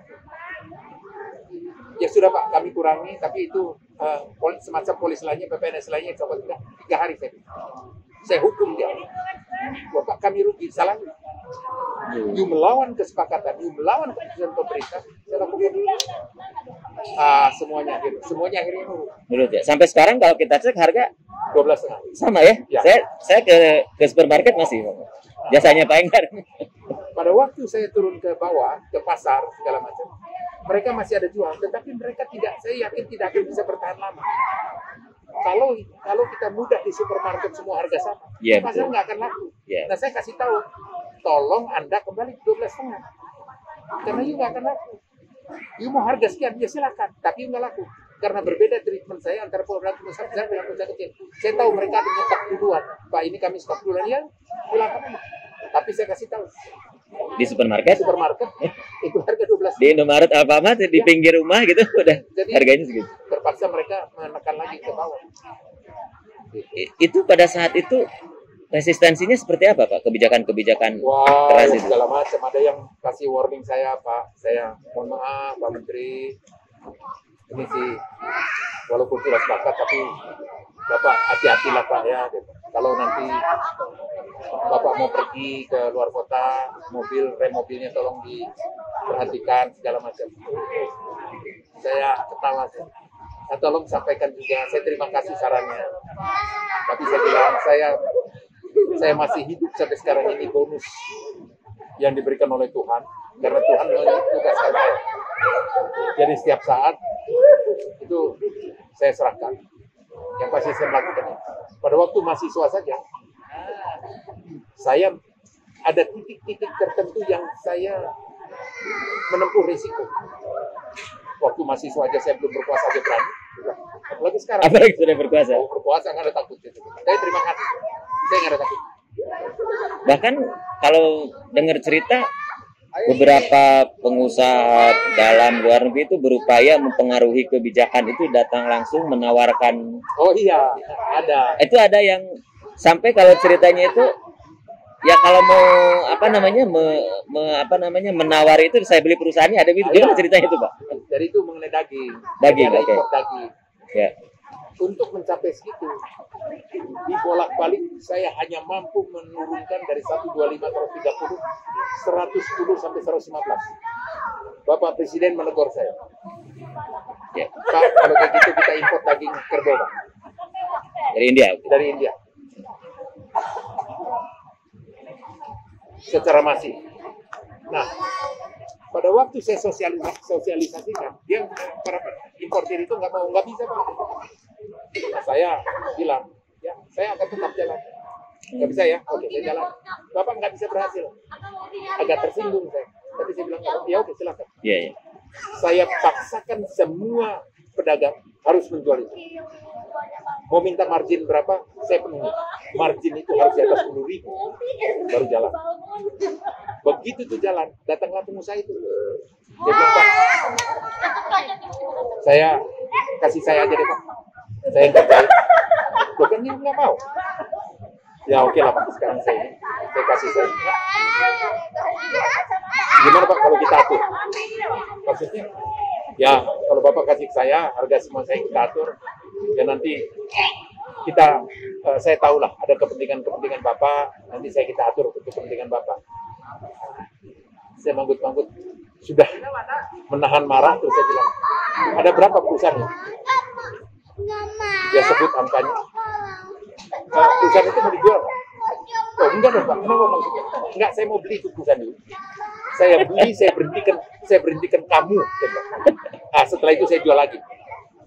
Speaker 1: Ya sudah Pak, kami kurangi, tapi itu semacam polis lainnya, PPNS lainnya, coba 3 hari saya hukum dia. Bapak, kami rugi, salah. You melawan kesepakatan, you melawan keputusan pemerintah, saya lakukan. Semuanya akhirnya
Speaker 2: Menurut ya. Sampai sekarang kalau kita cek harga
Speaker 1: 12,5.
Speaker 2: sama ya?
Speaker 1: Ya.
Speaker 2: Saya ke supermarket masih jasanya Pak Enggar.
Speaker 1: Pada waktu saya turun ke bawah, ke pasar segala macam, mereka masih ada jual, tetapi mereka saya yakin tidak akan bisa bertahan lama. Kalau kita mudah di supermarket semua harga sama,
Speaker 2: Yeah,
Speaker 1: pasar
Speaker 2: betul.
Speaker 1: nggak akan laku.
Speaker 2: Yeah.
Speaker 1: Nah, saya kasih tahu, tolong Anda kembali ke 12,5, karena you nggak akan laku. You mau harga sekian, ya silakan, tapi you nggak laku. Karena berbeda treatment saya antara pedagang besar dengan pedagang kecil. Saya tahu mereka ada nyetok duluan. Pak, ini kami stok duluan, ya silakan. Tapi saya kasih tahu,
Speaker 2: Di supermarket,
Speaker 1: itu harga 12.
Speaker 2: di Indomaret, Alfamart, di pinggir rumah gitu udah
Speaker 1: Jadi,
Speaker 2: harganya segitu.
Speaker 1: terpaksa mereka menekan lagi ke bawah.
Speaker 2: Itu pada saat itu resistensinya seperti apa Pak? Kebijakan-kebijakan
Speaker 1: Wah,
Speaker 2: keras itu.
Speaker 1: segala macam. Ada yang kasih warning saya, Pak. Saya mohon maaf, Pak Menteri. Ini sih, walaupun sudah sepakat, tapi Bapak hati-hatilah Pak ya. Gitu. Kalau nanti Bapak mau pergi ke luar kota, rem mobilnya tolong diperhatikan segala macam. Saya ketawa sih. Tolong sampaikan juga, saya terima kasih sarannya. Tapi saya bilang, saya masih hidup sampai sekarang ini bonus yang diberikan oleh Tuhan, karena Tuhan menugaskan saya. Jadi setiap saat itu saya serahkan. yang pasti saya melakukan. Pada waktu mahasiswa saja, saya ada titik-titik tertentu yang saya menempuh risiko. Waktu mahasiswa aja saya belum berkuasa aja berani. Apalagi sekarang.
Speaker 2: Apalagi sudah berkuasa.
Speaker 1: Berkuasa nggak ada takut. Saya terima kasih. Saya nggak ada takut.
Speaker 2: Bahkan kalau dengar cerita, beberapa pengusaha dalam luar negeri itu berupaya mempengaruhi kebijakan itu, datang langsung menawarkan.
Speaker 1: Oh iya, ada.
Speaker 2: Itu ada yang sampai kalau ceritanya itu ya kalau mau menawar itu saya beli perusahaannya, ada gitu. Gimana ceritanya itu, Pak?
Speaker 1: Dari itu mengenai daging.
Speaker 2: Daging,
Speaker 1: oke.
Speaker 2: Okay.
Speaker 1: Daging.
Speaker 2: Ya.
Speaker 1: Untuk mencapai segitu, dibolak-balik saya hanya mampu menurunkan dari 125 130, 110 sampai 115. Bapak Presiden menegur saya.
Speaker 2: Ya.
Speaker 1: Pak, kalau kayak gitu kita impor daging kerbau, Pak.
Speaker 2: Dari India.
Speaker 1: Dari India. Secara masif. Nah, pada waktu saya sosialisasikan, dia para importir itu nggak bisa, Pak. Nah, saya bilang, ya saya akan tetap jalan. Nggak bisa ya, oke saya jalan. Bapak nggak bisa berhasil. Agak tersinggung saya. Tapi saya bilang, ya oke silakan.
Speaker 2: Iya.
Speaker 1: Saya paksakan semua pedagang harus menjual itu. Mau minta margin berapa, saya penuhi. Margin itu harus di atas 10.000 baru jalan. Begitu tuh jalan, datanglah pengusaha itu. Dia bilang, Pak, saya kasih saya aja deh, Pak. Saya yang kerjain. Loh kan dia nggak mau. Ya oke lah, Pak, sekarang saya kasih saya. Gimana, Pak, kalau kita atur? Maksudnya, ya kalau Bapak kasih ke saya, harga semua saya kita atur. Dan nanti saya tahulah ada kepentingan Bapak, nanti kita atur untuk kepentingan Bapak. Saya manggut-manggut, sudah menahan marah, terus saya bilang, ada berapa perusahaan? Dia sebut angkanya. Perusahaan itu mau dijual. Oh enggak dong, Pak, kenapa maksudnya? Enggak, saya mau beli itu perusahaan itu. Saya beli, saya berhentikan kamu. Nah, setelah itu saya jual lagi.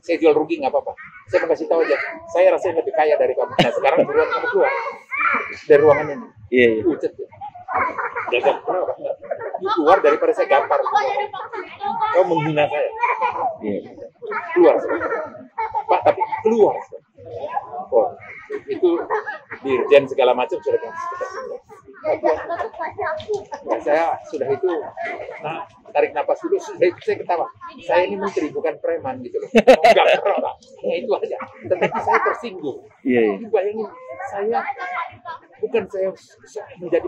Speaker 1: Saya jual rugi nggak apa-apa. Saya mau kasih tahu aja, saya rasanya lebih kaya dari kamu. Nah sekarang buruan kamu keluar dari ruangan ini.
Speaker 2: Iya.
Speaker 1: Ucet. Jaga, kenapa? Keluar daripada saya gampar. Kau menghina saya.
Speaker 2: Iya.
Speaker 1: Keluar. Pak, tapi keluar. Oh, itu dirjen segala macam sudah kan. Nah, saya sudah itu, nah, tarik napas dulu, sudah itu saya ketawa. Saya ini menteri, bukan preman gitu loh. Enggak pernah, Pak. Ya itu aja. Tetapi saya tersinggung.
Speaker 2: Iya.
Speaker 1: Bayangin, saya menjadi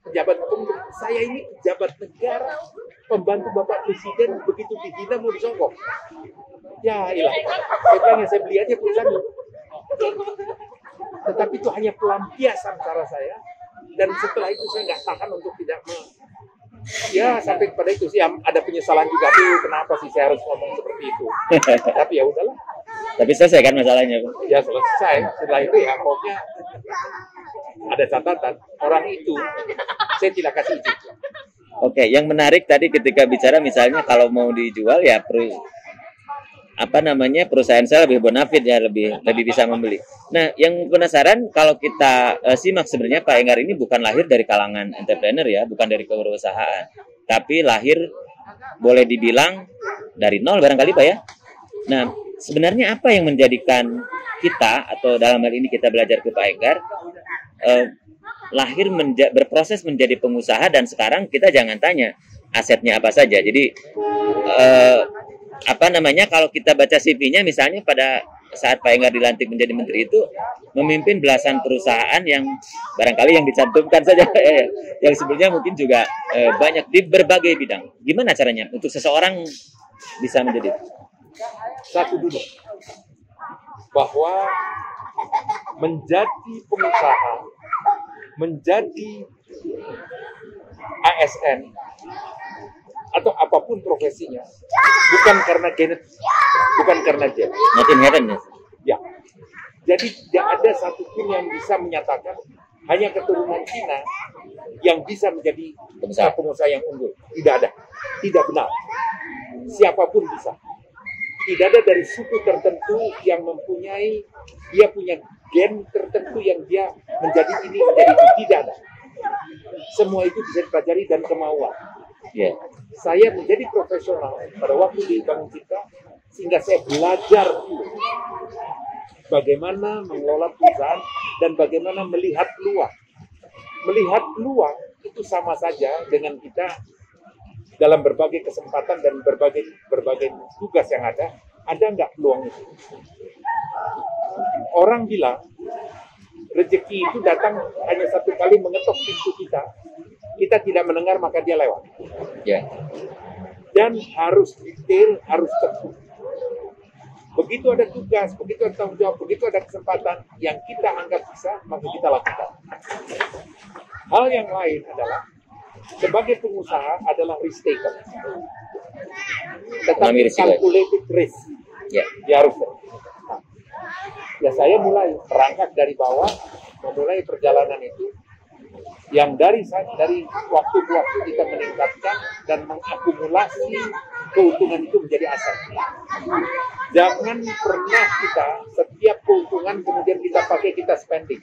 Speaker 1: pejabat umum. Saya ini pejabat negara, pembantu Bapak Presiden, begitu dihina mau disogok. Ya ilah, saya bilang saya beli aja perusahaan itu. Tetapi itu hanya pelampiasan cara saya. Dan setelah itu saya nggak tahan untuk tidak sampai kepada itu sih ada penyesalan juga tuh, kenapa sih saya harus ngomong seperti itu. Tapi ya udahlah.
Speaker 2: Tapi selesai kan masalahnya, Pak?
Speaker 1: Ya selesai. Setelah itu ya pokoknya ada catatan orang itu saya tidak kasih izin.
Speaker 2: Oke, yang menarik tadi ketika bicara misalnya kalau mau dijual ya perusahaan saya lebih bonafit ya, lebih bisa membeli. Nah, yang penasaran kalau kita simak sebenarnya Pak Enggar ini bukan lahir dari kalangan entrepreneur ya, bukan dari kewirausahaan, tapi lahir boleh dibilang dari nol barangkali Pak ya. Nah, sebenarnya apa yang menjadikan kita atau dalam hal ini kita belajar ke Pak Enggar lahir berproses menjadi pengusaha, dan sekarang kita jangan tanya asetnya apa saja. Jadi kalau kita baca CV-nya misalnya pada saat Pak Enggar dilantik menjadi menteri itu memimpin belasan perusahaan yang barangkali yang dicantumkan saja yang sebenarnya mungkin juga banyak di berbagai bidang. Gimana caranya untuk seseorang bisa menjadi
Speaker 1: satu dulu bahwa menjadi pengusaha, menjadi ASN atau apapun profesinya bukan karena genetik, bukan karena gen.
Speaker 2: Not inherent
Speaker 1: ya. Jadi tidak ada satupun yang bisa menyatakan hanya keturunan Cina yang bisa menjadi pengusaha yang unggul. Tidak ada, tidak benar. Siapapun bisa. Tidak ada dari suku tertentu yang mempunyai, dia punya gen tertentu yang dia menjadi ini, menjadi itu. Tidak ada. Semua itu bisa dipelajari dan kemauan.
Speaker 2: Ya.
Speaker 1: Saya menjadi profesional pada waktu di Bangun Cipta, sehingga saya belajar bagaimana mengelola perusahaan dan bagaimana melihat peluang. Melihat peluang itu sama saja dengan kita dalam berbagai kesempatan dan berbagai tugas yang ada nggak peluang itu? Orang bilang rezeki itu datang hanya satu kali mengetok pintu kita tidak mendengar maka dia lewat.
Speaker 2: Ya.
Speaker 1: Dan harus detail, harus tepat. Begitu ada tugas, begitu ada tanggung jawab, begitu ada kesempatan yang kita anggap bisa, maka kita lakukan. Hal yang lain adalah sebagai pengusaha adalah risk taker. Tetapi calculated risk.
Speaker 2: Ya.
Speaker 1: Dia harus. Ya saya mulai merangkak dari bawah, memulai perjalanan itu yang dari waktu ke waktu kita meningkatkan dan mengakumulasi keuntungan itu menjadi aset. Jangan pernah kita setiap keuntungan kemudian kita pakai, kita spending.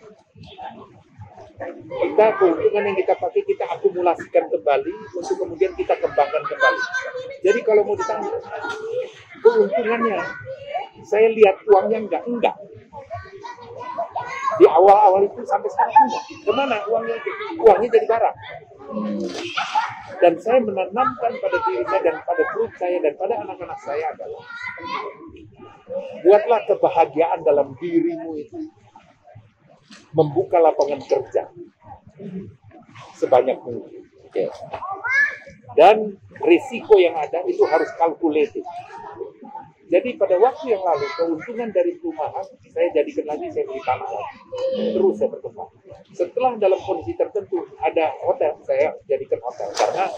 Speaker 1: Keuntungan yang kita pakai kita akumulasikan kembali untuk kemudian kita kembangkan kembali. Jadi kalau mau ditanya keuntungannya, saya lihat uangnya enggak. Di awal-awal itu sampai sekarang enggak. Kemana uangnya? Uangnya jadi barang. Dan saya menanamkan pada diri saya dan pada perut saya dan pada anak-anak saya adalah buatlah kebahagiaan dalam dirimu itu membuka lapangan kerja sebanyak mungkin. Dan risiko yang ada itu harus kalkulatif. Jadi pada waktu yang lalu keuntungan dari perumahan saya jadikan lagi, saya beli tanah lagi, terus saya berkembang. Setelah dalam kondisi tertentu ada hotel, saya jadikan hotel karena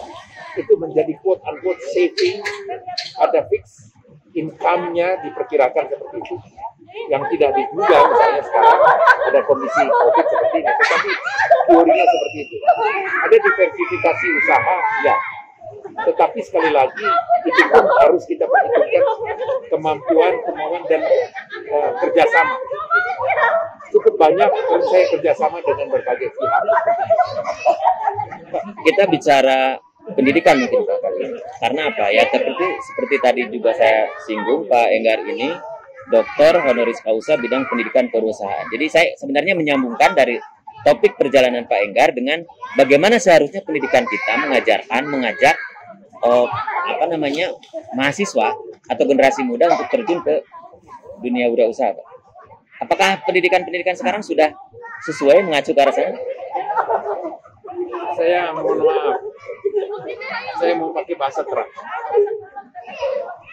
Speaker 1: itu menjadi quote unquote saving, ada fix income-nya diperkirakan seperti itu. Yang tidak diduga misalnya sekarang ada kondisi COVID seperti ini, tetapi teorinya seperti itu. Ada diversifikasi usaha, ya. Tetapi sekali lagi itu pun harus kita perhitungkan kemampuan dan kerjasama. Cukup banyak saya kerjasama dengan berbagai pihak.
Speaker 2: Kita bicara pendidikan mungkin Pak kali ini. Karena apa ya, seperti tadi juga saya singgung, Pak Enggar ini Doktor Honoris Causa bidang pendidikan perusahaan. Jadi saya sebenarnya menyambungkan dari topik perjalanan Pak Enggar dengan bagaimana seharusnya pendidikan kita mengajak mahasiswa atau generasi muda untuk terjun ke dunia wirausaha, Pak. Apakah pendidikan sekarang sudah sesuai mengacu ke arah sana?
Speaker 1: Saya mohon maaf, saya mau pakai bahasa terang.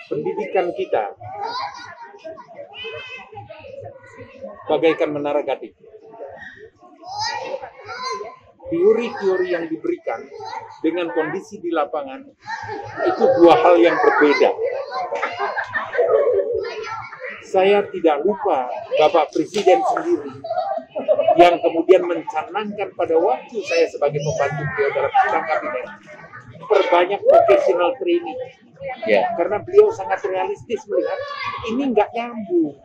Speaker 1: Pendidikan kita bagaikan menara Gading. Teori-teori yang diberikan dengan kondisi di lapangan itu dua hal yang berbeda. Saya tidak lupa Bapak Presiden sendiri yang kemudian mencanangkan pada waktu saya sebagai pembantu beliau dalam bidang kabinet, perbanyak vocational training.
Speaker 2: Ya.
Speaker 1: Karena beliau sangat realistis melihat ini nggak nyambung.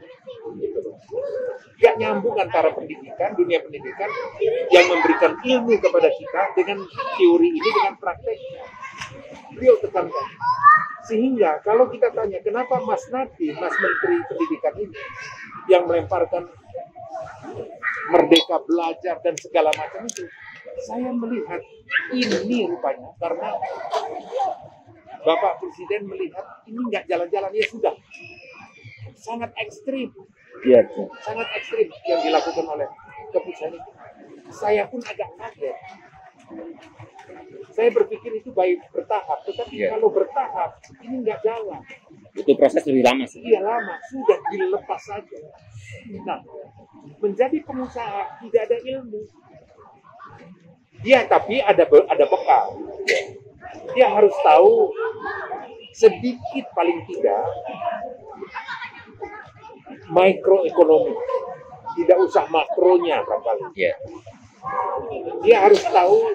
Speaker 1: Nggak nyambung antara pendidikan, dunia pendidikan yang memberikan ilmu kepada kita dengan teori ini, dengan praktek. Beliau tekankan. Sehingga kalau kita tanya kenapa Mas Nadiem, Mas Menteri Pendidikan ini yang melemparkan merdeka belajar dan segala macam itu, saya melihat ini rupanya karena Bapak Presiden melihat ini nggak jalan-jalan, ya sudah. Sangat ekstrim.
Speaker 2: Iya.
Speaker 1: Sangat ekstrim yang dilakukan oleh keputusan itu. Saya pun agak kaget. Saya berpikir itu baik bertahap, tetapi kalau bertahap ini nggak jalan.
Speaker 2: Itu proses lebih lama sih.
Speaker 1: Iya lama, sudah dilepas saja. Nah, menjadi pengusaha tidak ada ilmu. Dia tapi ada bekal. Dia harus tahu sedikit paling tidak mikroekonomi. Tidak usah makronya barangkali.
Speaker 2: Yeah.
Speaker 1: Dia harus tahu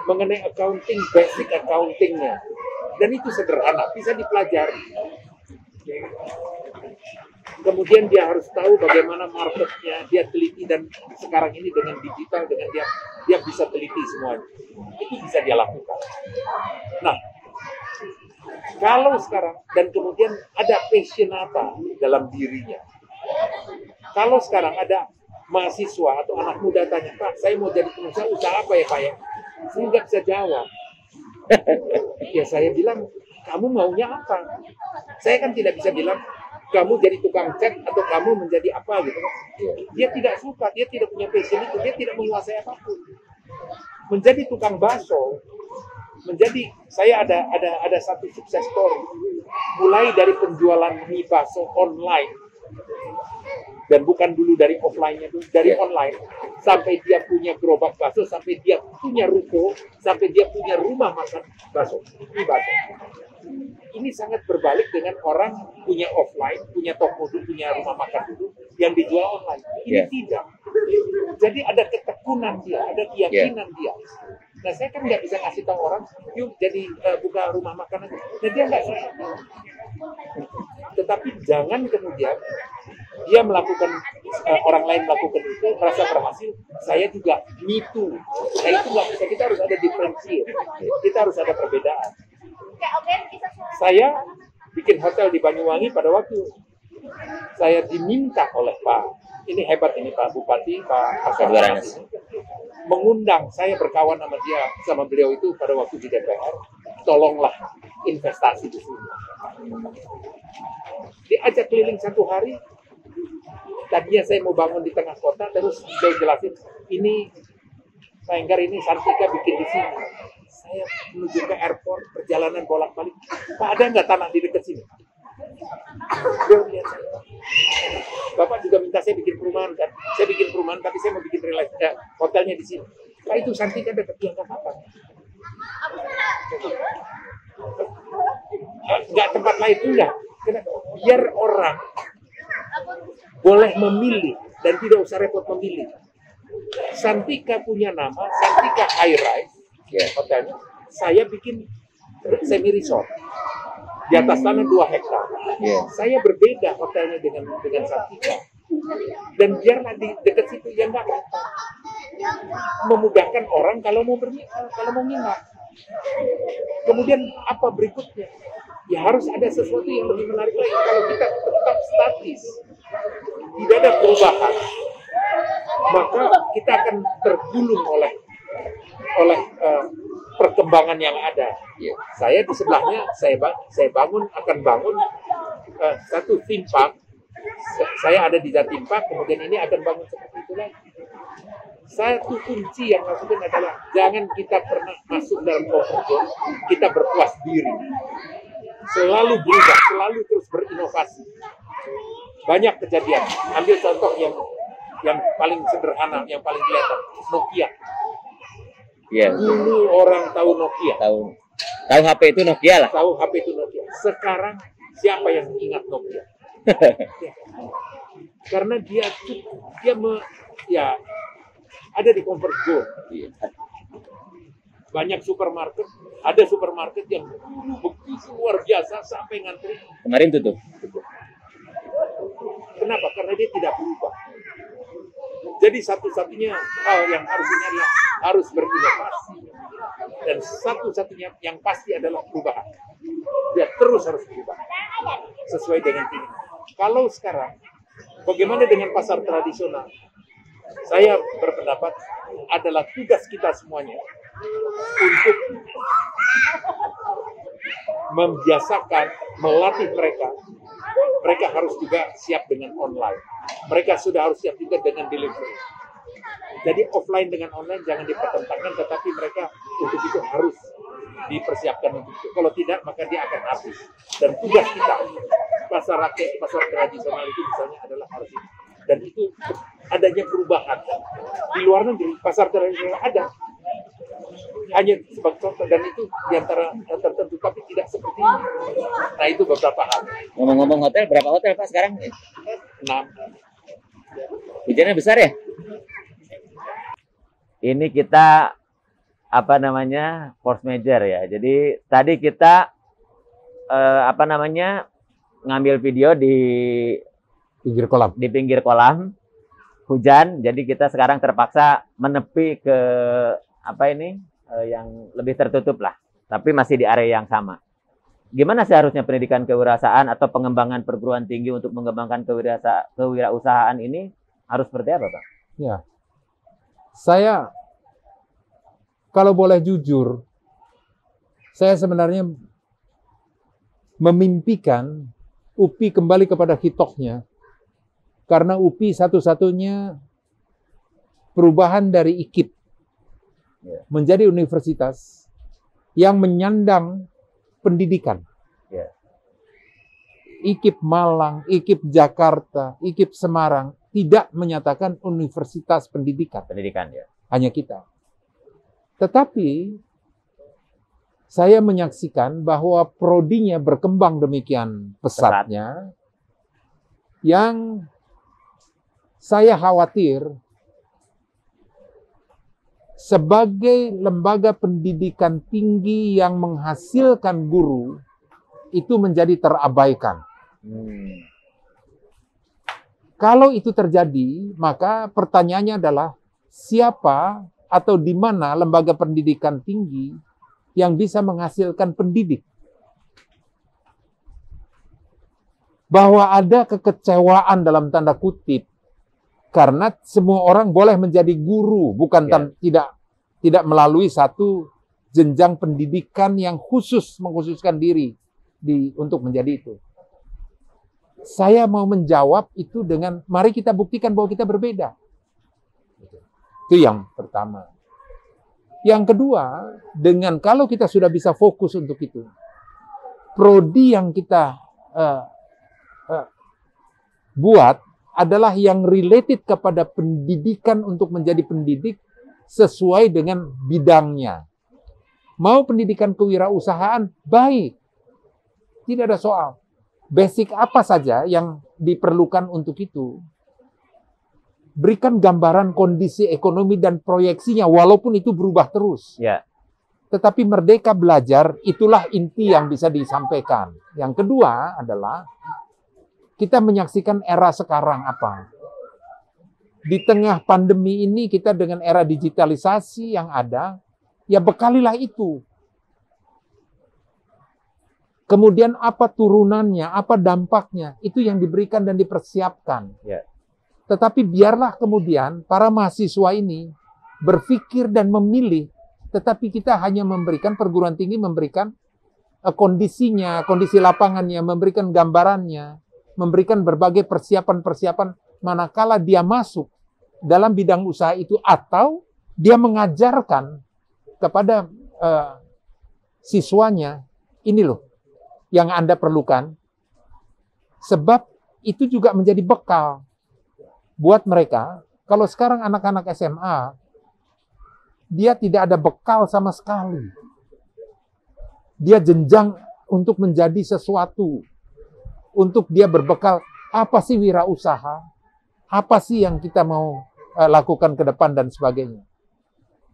Speaker 1: mengenai accounting, basic accountingnya. Dan itu sederhana, bisa dipelajari. Kemudian dia harus tahu bagaimana marketnya, dia teliti, dan sekarang ini dengan digital, dengan dia bisa teliti semuanya. Itu bisa dia lakukan. Nah, kalau sekarang, dan kemudian ada passion apa dalam dirinya. Kalau sekarang ada mahasiswa atau anak muda tanya, Pak, saya mau jadi pengusaha, usaha apa ya Pak ya? Saya nggak bisa jawab. Ya saya bilang, kamu maunya apa? Saya kan tidak bisa bilang, kamu jadi tukang cat atau kamu menjadi apa gitu. Dia tidak suka, dia tidak punya passion itu, dia tidak menguasai apapun. Menjadi tukang bakso, saya ada satu sukses story. Mulai dari penjualan mie bakso online, dan bukan dulu dari offline-nya, dari online, sampai dia punya gerobak bakso, sampai dia punya ruko, sampai dia punya rumah makan bakso, mie bakso. Ini sangat berbalik dengan orang punya offline, punya toko dulu, punya rumah makan dulu, yang dijual online. Ini tidak. Jadi ada ketekunan dia, ada keyakinan dia. Nah, saya kan nggak bisa kasih tahu orang, yuk jadi buka rumah makan aja. Nah, dia nggak suka. Tetapi jangan kemudian dia melakukan, orang lain melakukan itu, merasa berhasil, saya juga me too. Nah, itu nggak bisa, kita harus ada diferensiasi, kita harus ada perbedaan. Saya bikin hotel di Banyuwangi pada waktu saya diminta oleh Pak, ini hebat ini Pak Bupati, Pak Aswar, mengundang saya berkawan sama beliau itu pada waktu di DPR, tolonglah investasi di sini. Diajak keliling 1 hari, tadinya saya mau bangun di tengah kota, terus beliau jelasin, ini Pak Enggar, ini Santika bikin di sini. Saya menuju ke airport, perjalanan bolak-balik. Pak, ada nggak tanah di dekat sini? Beliau lihat saya. Bapak juga minta saya bikin perumahan kan? Saya bikin perumahan, tapi saya mau bikin hotelnya di sini. Pak, itu Santika dekat, ya nggak apa-apa. Nggak tempat lain, enggak. Biar orang boleh memilih dan tidak usah repot memilih. Santika punya nama, Santika High Rise, hotelnya. Saya bikin semi resort di atas tanah 2 hektar. Saya berbeda hotelnya dengan Santika. Dan biarlah di dekat situ, yang nggak apa-apa. Memudahkan orang kalau mau nginap. Kemudian apa berikutnya? Ya harus ada sesuatu yang lebih menarik lagi. Kalau kita tetap statis, tidak ada perubahan, maka kita akan tergulung oleh perkembangan yang ada. Saya di sebelahnya, saya akan bangun satu theme park. Saya ada di Jatim Park, kemudian ini akan bangun seperti itu lagi. Satu kunci yang maksudnya adalah jangan kita pernah masuk dalam comfort zone, kita berpuas diri. Selalu berubah, selalu terus berinovasi. Banyak kejadian. Ambil contoh yang paling sederhana, yang paling kelihatan, Nokia. Dulu orang tahu Nokia.
Speaker 2: Tahu HP itu Nokia lah.
Speaker 1: Tahu HP itu Nokia. Sekarang siapa yang ingat Nokia? Karena dia ada di comfort zone. Banyak supermarket, ada supermarket yang begitu luar biasa sampai ngantri.
Speaker 2: Kemarin tutup. Kenapa?
Speaker 1: Karena dia tidak berubah. Jadi satu-satunya hal yang adalah harus berinovasi. Dan satu-satunya yang pasti adalah perubahan. Dia terus harus berubah. Sesuai dengan ini. Kalau sekarang, bagaimana dengan pasar tradisional? Saya berpendapat adalah tugas kita semuanya untuk membiasakan, melatih mereka. Mereka harus juga siap dengan online. Mereka sudah harus siap juga dengan delivery. Jadi offline dengan online jangan dipertentangkan, tetapi mereka untuk itu harus dipersiapkan untuk itu. Kalau tidak, maka dia akan habis. Dan tugas kita, pasar rakyat, pasar tradisional itu misalnya adalah harus ini. Dan itu adanya perubahan. Di luar negeri, pasar tradisional ada. Hanya sebagai contoh, dan itu diantara tertentu, tapi tidak seperti ini. Nah, itu beberapa hal.
Speaker 2: Ngomong-ngomong hotel, berapa hotel Pak sekarang?
Speaker 1: 6.
Speaker 2: Hujannya besar ya? Ini kita force major ya. Jadi tadi kita ngambil video di pinggir kolam hujan, jadi kita sekarang terpaksa menepi ke yang lebih tertutup lah, tapi masih di area yang sama. Gimana seharusnya pendidikan kewirausahaan atau pengembangan perguruan tinggi untuk mengembangkan kewirausahaan ini harus seperti apa, Pak?
Speaker 3: Ya, saya kalau boleh jujur, saya sebenarnya memimpikan UPI kembali kepada hitoknya, karena UPI satu-satunya perubahan dari IKIP menjadi universitas yang menyandang pendidikan. IKIP Malang, IKIP Jakarta, IKIP Semarang tidak menyatakan universitas pendidikan. Hanya kita. Tetapi saya menyaksikan bahwa prodinya berkembang demikian pesatnya, yang saya khawatir sebagai lembaga pendidikan tinggi yang menghasilkan guru itu menjadi terabaikan. Kalau itu terjadi, maka pertanyaannya adalah siapa atau di mana lembaga pendidikan tinggi yang bisa menghasilkan pendidik. Bahwa ada kekecewaan dalam tanda kutip karena semua orang boleh menjadi guru, bukan tidak melalui satu jenjang pendidikan yang mengkhususkan diri untuk menjadi itu. Saya mau menjawab itu dengan mari kita buktikan bahwa kita berbeda. Itu yang pertama. Yang kedua, kalau kita sudah bisa fokus untuk itu, prodi yang kita buat adalah yang related kepada pendidikan untuk menjadi pendidik sesuai dengan bidangnya. Mau pendidikan kewirausahaan, baik. Tidak ada soal. Basic apa saja yang diperlukan untuk itu. Berikan gambaran kondisi ekonomi dan proyeksinya, walaupun itu berubah terus. Tetapi merdeka belajar, itulah inti yang bisa disampaikan. Yang kedua adalah, kita menyaksikan era sekarang apa? Di tengah pandemi ini, kita dengan era digitalisasi yang ada, ya bekalilah itu. Kemudian apa turunannya, apa dampaknya, itu yang diberikan dan dipersiapkan. Tetapi biarlah kemudian para mahasiswa ini berpikir dan memilih, tetapi kita hanya memberikan, perguruan tinggi memberikan kondisinya, kondisi lapangannya, memberikan gambarannya, memberikan berbagai persiapan-persiapan manakala dia masuk dalam bidang usaha itu, atau dia mengajarkan kepada siswanya, ini loh yang Anda perlukan, sebab itu juga menjadi bekal buat mereka. Kalau sekarang anak-anak SMA, dia tidak ada bekal sama sekali. Dia jenjang untuk menjadi sesuatu, untuk dia berbekal, apa sih wirausaha, apa sih yang kita mau lakukan ke depan dan sebagainya.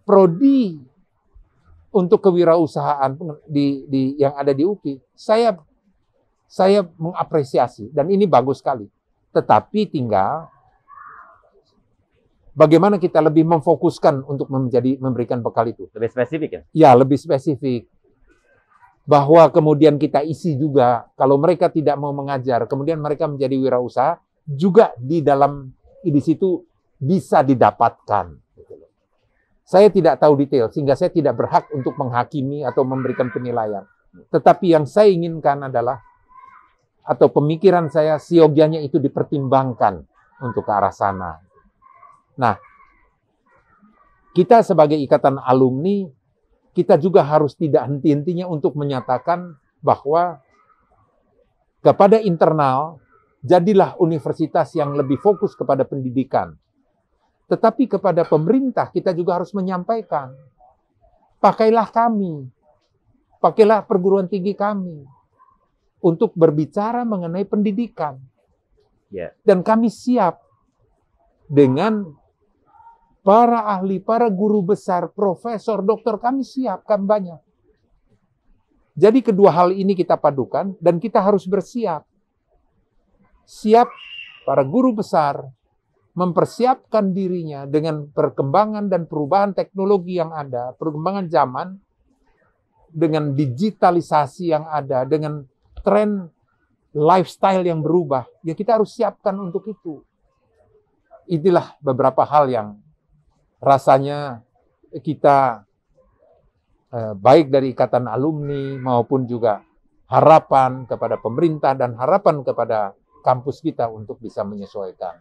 Speaker 3: Prodi untuk kewirausahaan yang ada di UPI, saya mengapresiasi dan ini bagus sekali. Tetapi tinggal bagaimana kita lebih memfokuskan untuk memberikan bekal itu.
Speaker 2: Lebih spesifik ya?
Speaker 3: Ya, lebih spesifik. Bahwa kemudian kita isi juga, kalau mereka tidak mau mengajar, kemudian mereka menjadi wirausaha, juga di situ bisa didapatkan. Saya tidak tahu detail, sehingga saya tidak berhak untuk menghakimi atau memberikan penilaian. Tetapi yang saya inginkan adalah, atau pemikiran saya, siogianya itu dipertimbangkan untuk ke arah sana. Nah, kita sebagai ikatan alumni, kita juga harus tidak henti-hentinya untuk menyatakan bahwa kepada internal, jadilah universitas yang lebih fokus kepada pendidikan. Tetapi kepada pemerintah kita juga harus menyampaikan, pakailah kami, pakailah perguruan tinggi kami untuk berbicara mengenai pendidikan. Dan kami siap dengan para ahli, para guru besar, profesor, doktor, kami siap, kami banyak. Jadi kedua hal ini kita padukan dan kita harus bersiap. siap, para guru besar mempersiapkan dirinya dengan perkembangan dan perubahan teknologi yang ada, perkembangan zaman, dengan digitalisasi yang ada, dengan tren lifestyle yang berubah, ya kita harus siapkan untuk itu. Inilah beberapa hal yang rasanya kita baik dari ikatan alumni maupun juga harapan kepada pemerintah dan harapan kepada kampus kita untuk bisa menyesuaikan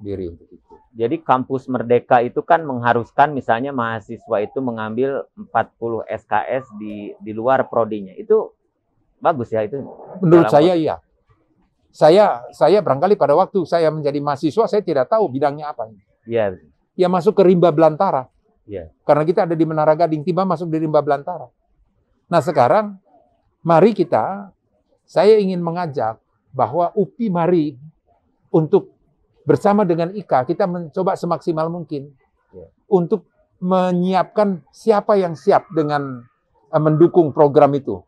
Speaker 3: diri untuk itu.
Speaker 2: Jadi kampus Merdeka itu kan mengharuskan misalnya mahasiswa itu mengambil 40 SKS di luar prodinya. Itu bagus ya itu?
Speaker 3: Menurut saya iya. Saya barangkali pada waktu saya menjadi mahasiswa saya tidak tahu bidangnya apa.
Speaker 2: Iya.
Speaker 3: Ya masuk ke rimba belantara.
Speaker 2: Iya.
Speaker 3: Karena kita ada di Menara Gading, tiba masuk di rimba belantara. Nah sekarang mari saya ingin mengajak bahwa UPI mari untuk bersama dengan IKA kita mencoba semaksimal mungkin untuk menyiapkan siapa yang siap dengan mendukung program itu.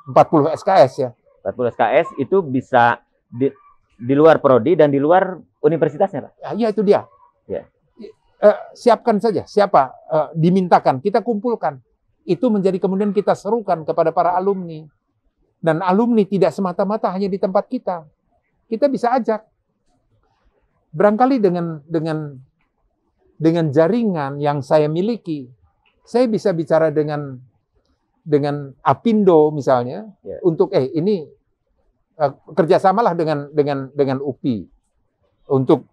Speaker 3: 40 SKS ya.
Speaker 2: 40 SKS itu bisa di luar prodi dan di luar universitasnya, Pak?
Speaker 3: Ya itu dia.
Speaker 2: Ya.
Speaker 3: Siapkan saja siapa dimintakan, kita kumpulkan. Itu menjadi kemudian kita serukan kepada para alumni. Dan alumni tidak semata-mata hanya di tempat kita. Kita bisa ajak. Barangkali dengan jaringan yang saya miliki, saya bisa bicara dengan Apindo misalnya, untuk ini kerjasamalah dengan UPI untuk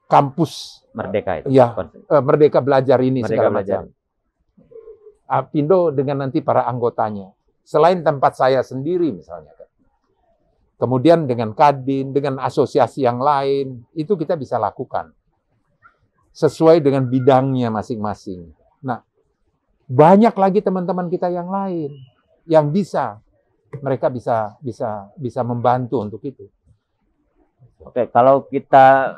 Speaker 3: kampus
Speaker 2: Merdeka itu.
Speaker 3: Ya, Merdeka Belajar ini
Speaker 2: Merdeka
Speaker 3: segala
Speaker 2: Belajar.
Speaker 3: macam. Apindo dengan nanti para anggotanya. Selain tempat saya sendiri misalnya. Kemudian dengan Kadin, dengan asosiasi yang lain, itu kita bisa lakukan. Sesuai dengan bidangnya masing-masing. Nah, banyak lagi teman-teman kita yang lain yang mereka bisa membantu untuk itu.
Speaker 2: Oke, kalau kita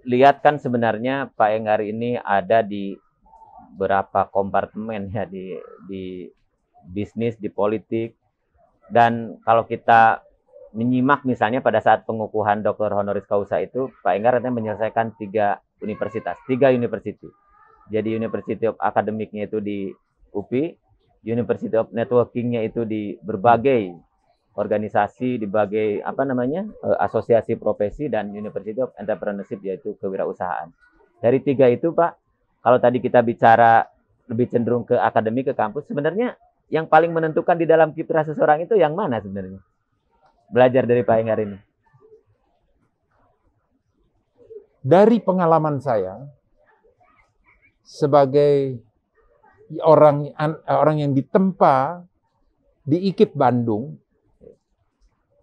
Speaker 2: lihat kan sebenarnya Pak Enggar ini ada di beberapa kompartemen ya di bisnis, di politik, dan kalau kita menyimak misalnya pada saat pengukuhan Dr. Honoris Causa itu Pak Enggar menyelesaikan 3 universitas, 3 university. Jadi University of Academic-nya itu di UPI, University of Networking-nya itu di berbagai organisasi, di berbagai asosiasi profesi, dan University of Entrepreneurship yaitu kewirausahaan. Dari 3 itu Pak, kalau tadi kita bicara lebih cenderung ke akademik, ke kampus, sebenarnya yang paling menentukan di dalam kiprah seseorang itu yang mana sebenarnya? Belajar dari Pak Enggar ini.
Speaker 3: Dari pengalaman saya sebagai orang yang ditempa di IKIP Bandung,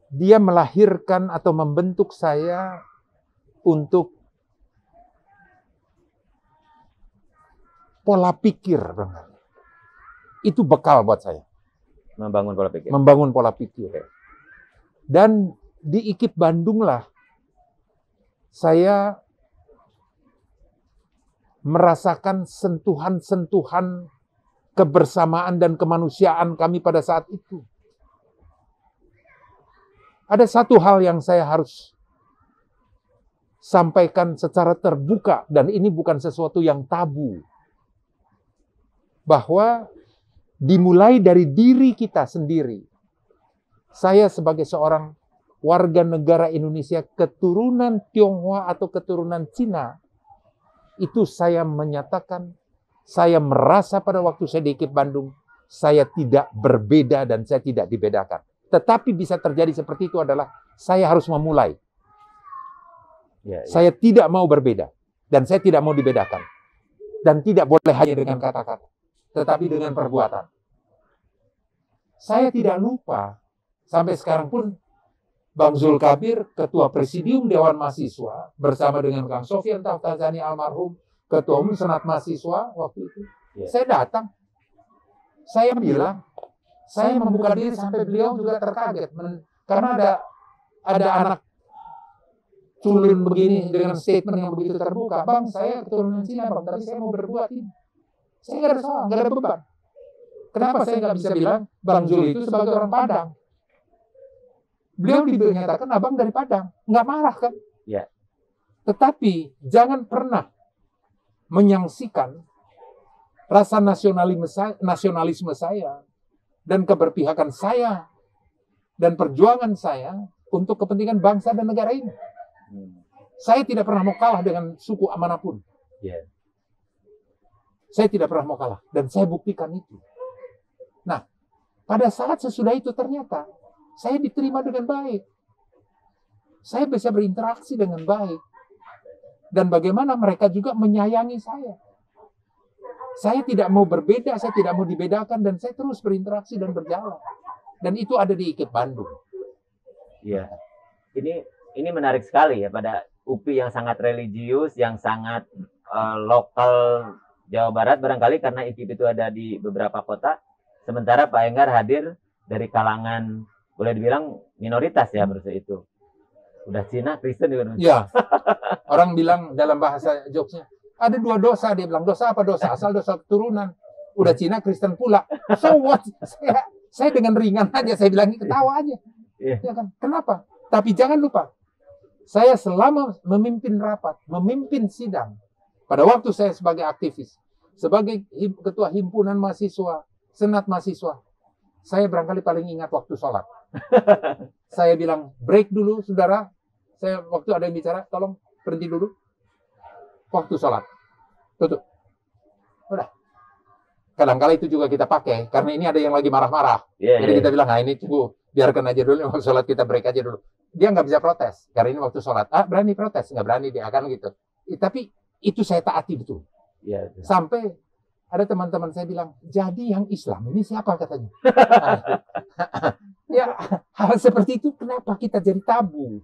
Speaker 3: dia melahirkan atau membentuk saya untuk pola pikir. Itu bekal buat saya.
Speaker 2: Membangun pola pikir.
Speaker 3: Membangun pola pikir. Dan di IKIP Bandung lah saya merasakan sentuhan-sentuhan kebersamaan dan kemanusiaan kami pada saat itu. Ada satu hal yang saya harus sampaikan secara terbuka, dan ini bukan sesuatu yang tabu. Bahwa dimulai dari diri kita sendiri. Saya sebagai seorang warga negara Indonesia keturunan Tionghoa atau keturunan Cina, itu saya menyatakan, saya merasa pada waktu saya di IKIP Bandung, saya tidak berbeda dan saya tidak dibedakan. Tetapi bisa terjadi seperti itu adalah saya harus memulai. Saya tidak mau berbeda dan saya tidak mau dibedakan. Dan tidak boleh hanya dengan kata-kata, tetapi dengan perbuatan. Saya tidak lupa, sampai sekarang pun Bang Zulkabir, Ketua Presidium Dewan Mahasiswa, bersama dengan Kang Sofyan Taftazani almarhum, Ketua Umum Senat Mahasiswa waktu itu, saya datang. Saya bilang, saya membuka diri sampai beliau juga terkaget. Karena ada anak culun begini dengan statement yang begitu terbuka. Bang, saya keturunan Cina, Bang, tapi saya mau berbuat ini. Saya nggak ada salah, nggak ada beban. Kenapa saya nggak bisa bilang Bang Zul itu sebagai orang Padang? Beliau dinyatakan abang dari Padang, nggak marah kan?
Speaker 2: Ya.
Speaker 3: Tetapi jangan pernah menyaksikan rasa nasionalisme saya dan keberpihakan saya dan perjuangan saya untuk kepentingan bangsa dan negara ini. Saya tidak pernah mau kalah dengan suku manapun.
Speaker 2: Yeah.
Speaker 3: Saya tidak pernah mau kalah dan saya buktikan itu. Nah, pada saat sesudah itu ternyata saya diterima dengan baik. Saya bisa berinteraksi dengan baik. Dan bagaimana mereka juga menyayangi saya. Saya tidak mau berbeda, saya tidak mau dibedakan, dan saya terus berinteraksi dan berjalan. Dan itu ada di IKIP Bandung.
Speaker 2: Iya. Ini menarik sekali ya, pada UPI yang sangat religius, yang sangat lokal Jawa Barat barangkali, karena IKIP itu ada di beberapa kota. Sementara Pak Enggar hadir dari kalangan boleh dibilang minoritas ya seperti itu. Udah Cina, Kristen juga.
Speaker 3: Iya. Orang bilang dalam bahasa jokesnya, ada dua dosa. Dia bilang, dosa apa dosa? Asal dosa keturunan. Udah Cina, Kristen pula. So what? Saya dengan ringan aja, saya bilang ketawa aja.
Speaker 2: Yeah.
Speaker 3: Ya kan? Kenapa? Tapi jangan lupa, saya selama memimpin rapat, memimpin sidang, pada waktu saya sebagai aktivis, sebagai ketua himpunan mahasiswa, senat mahasiswa, saya barangkali paling ingat waktu sholat. Saya bilang, break dulu saudara. Saya waktu ada yang bicara, tolong berhenti dulu. Waktu sholat. Tutup. Udah. Kadang-kala itu juga kita pakai, karena ini ada yang lagi marah-marah. Jadi kita bilang, nah ini tunggu, biarkan aja dulu, waktu sholat kita break aja dulu. Dia nggak bisa protes, karena ini waktu sholat. Berani protes? Nggak berani, dia akan gitu. Tapi itu saya taati betul. Sampai ada teman-teman saya bilang, jadi yang Islam ini siapa katanya? Ya, hal seperti itu kenapa kita jadi tabu?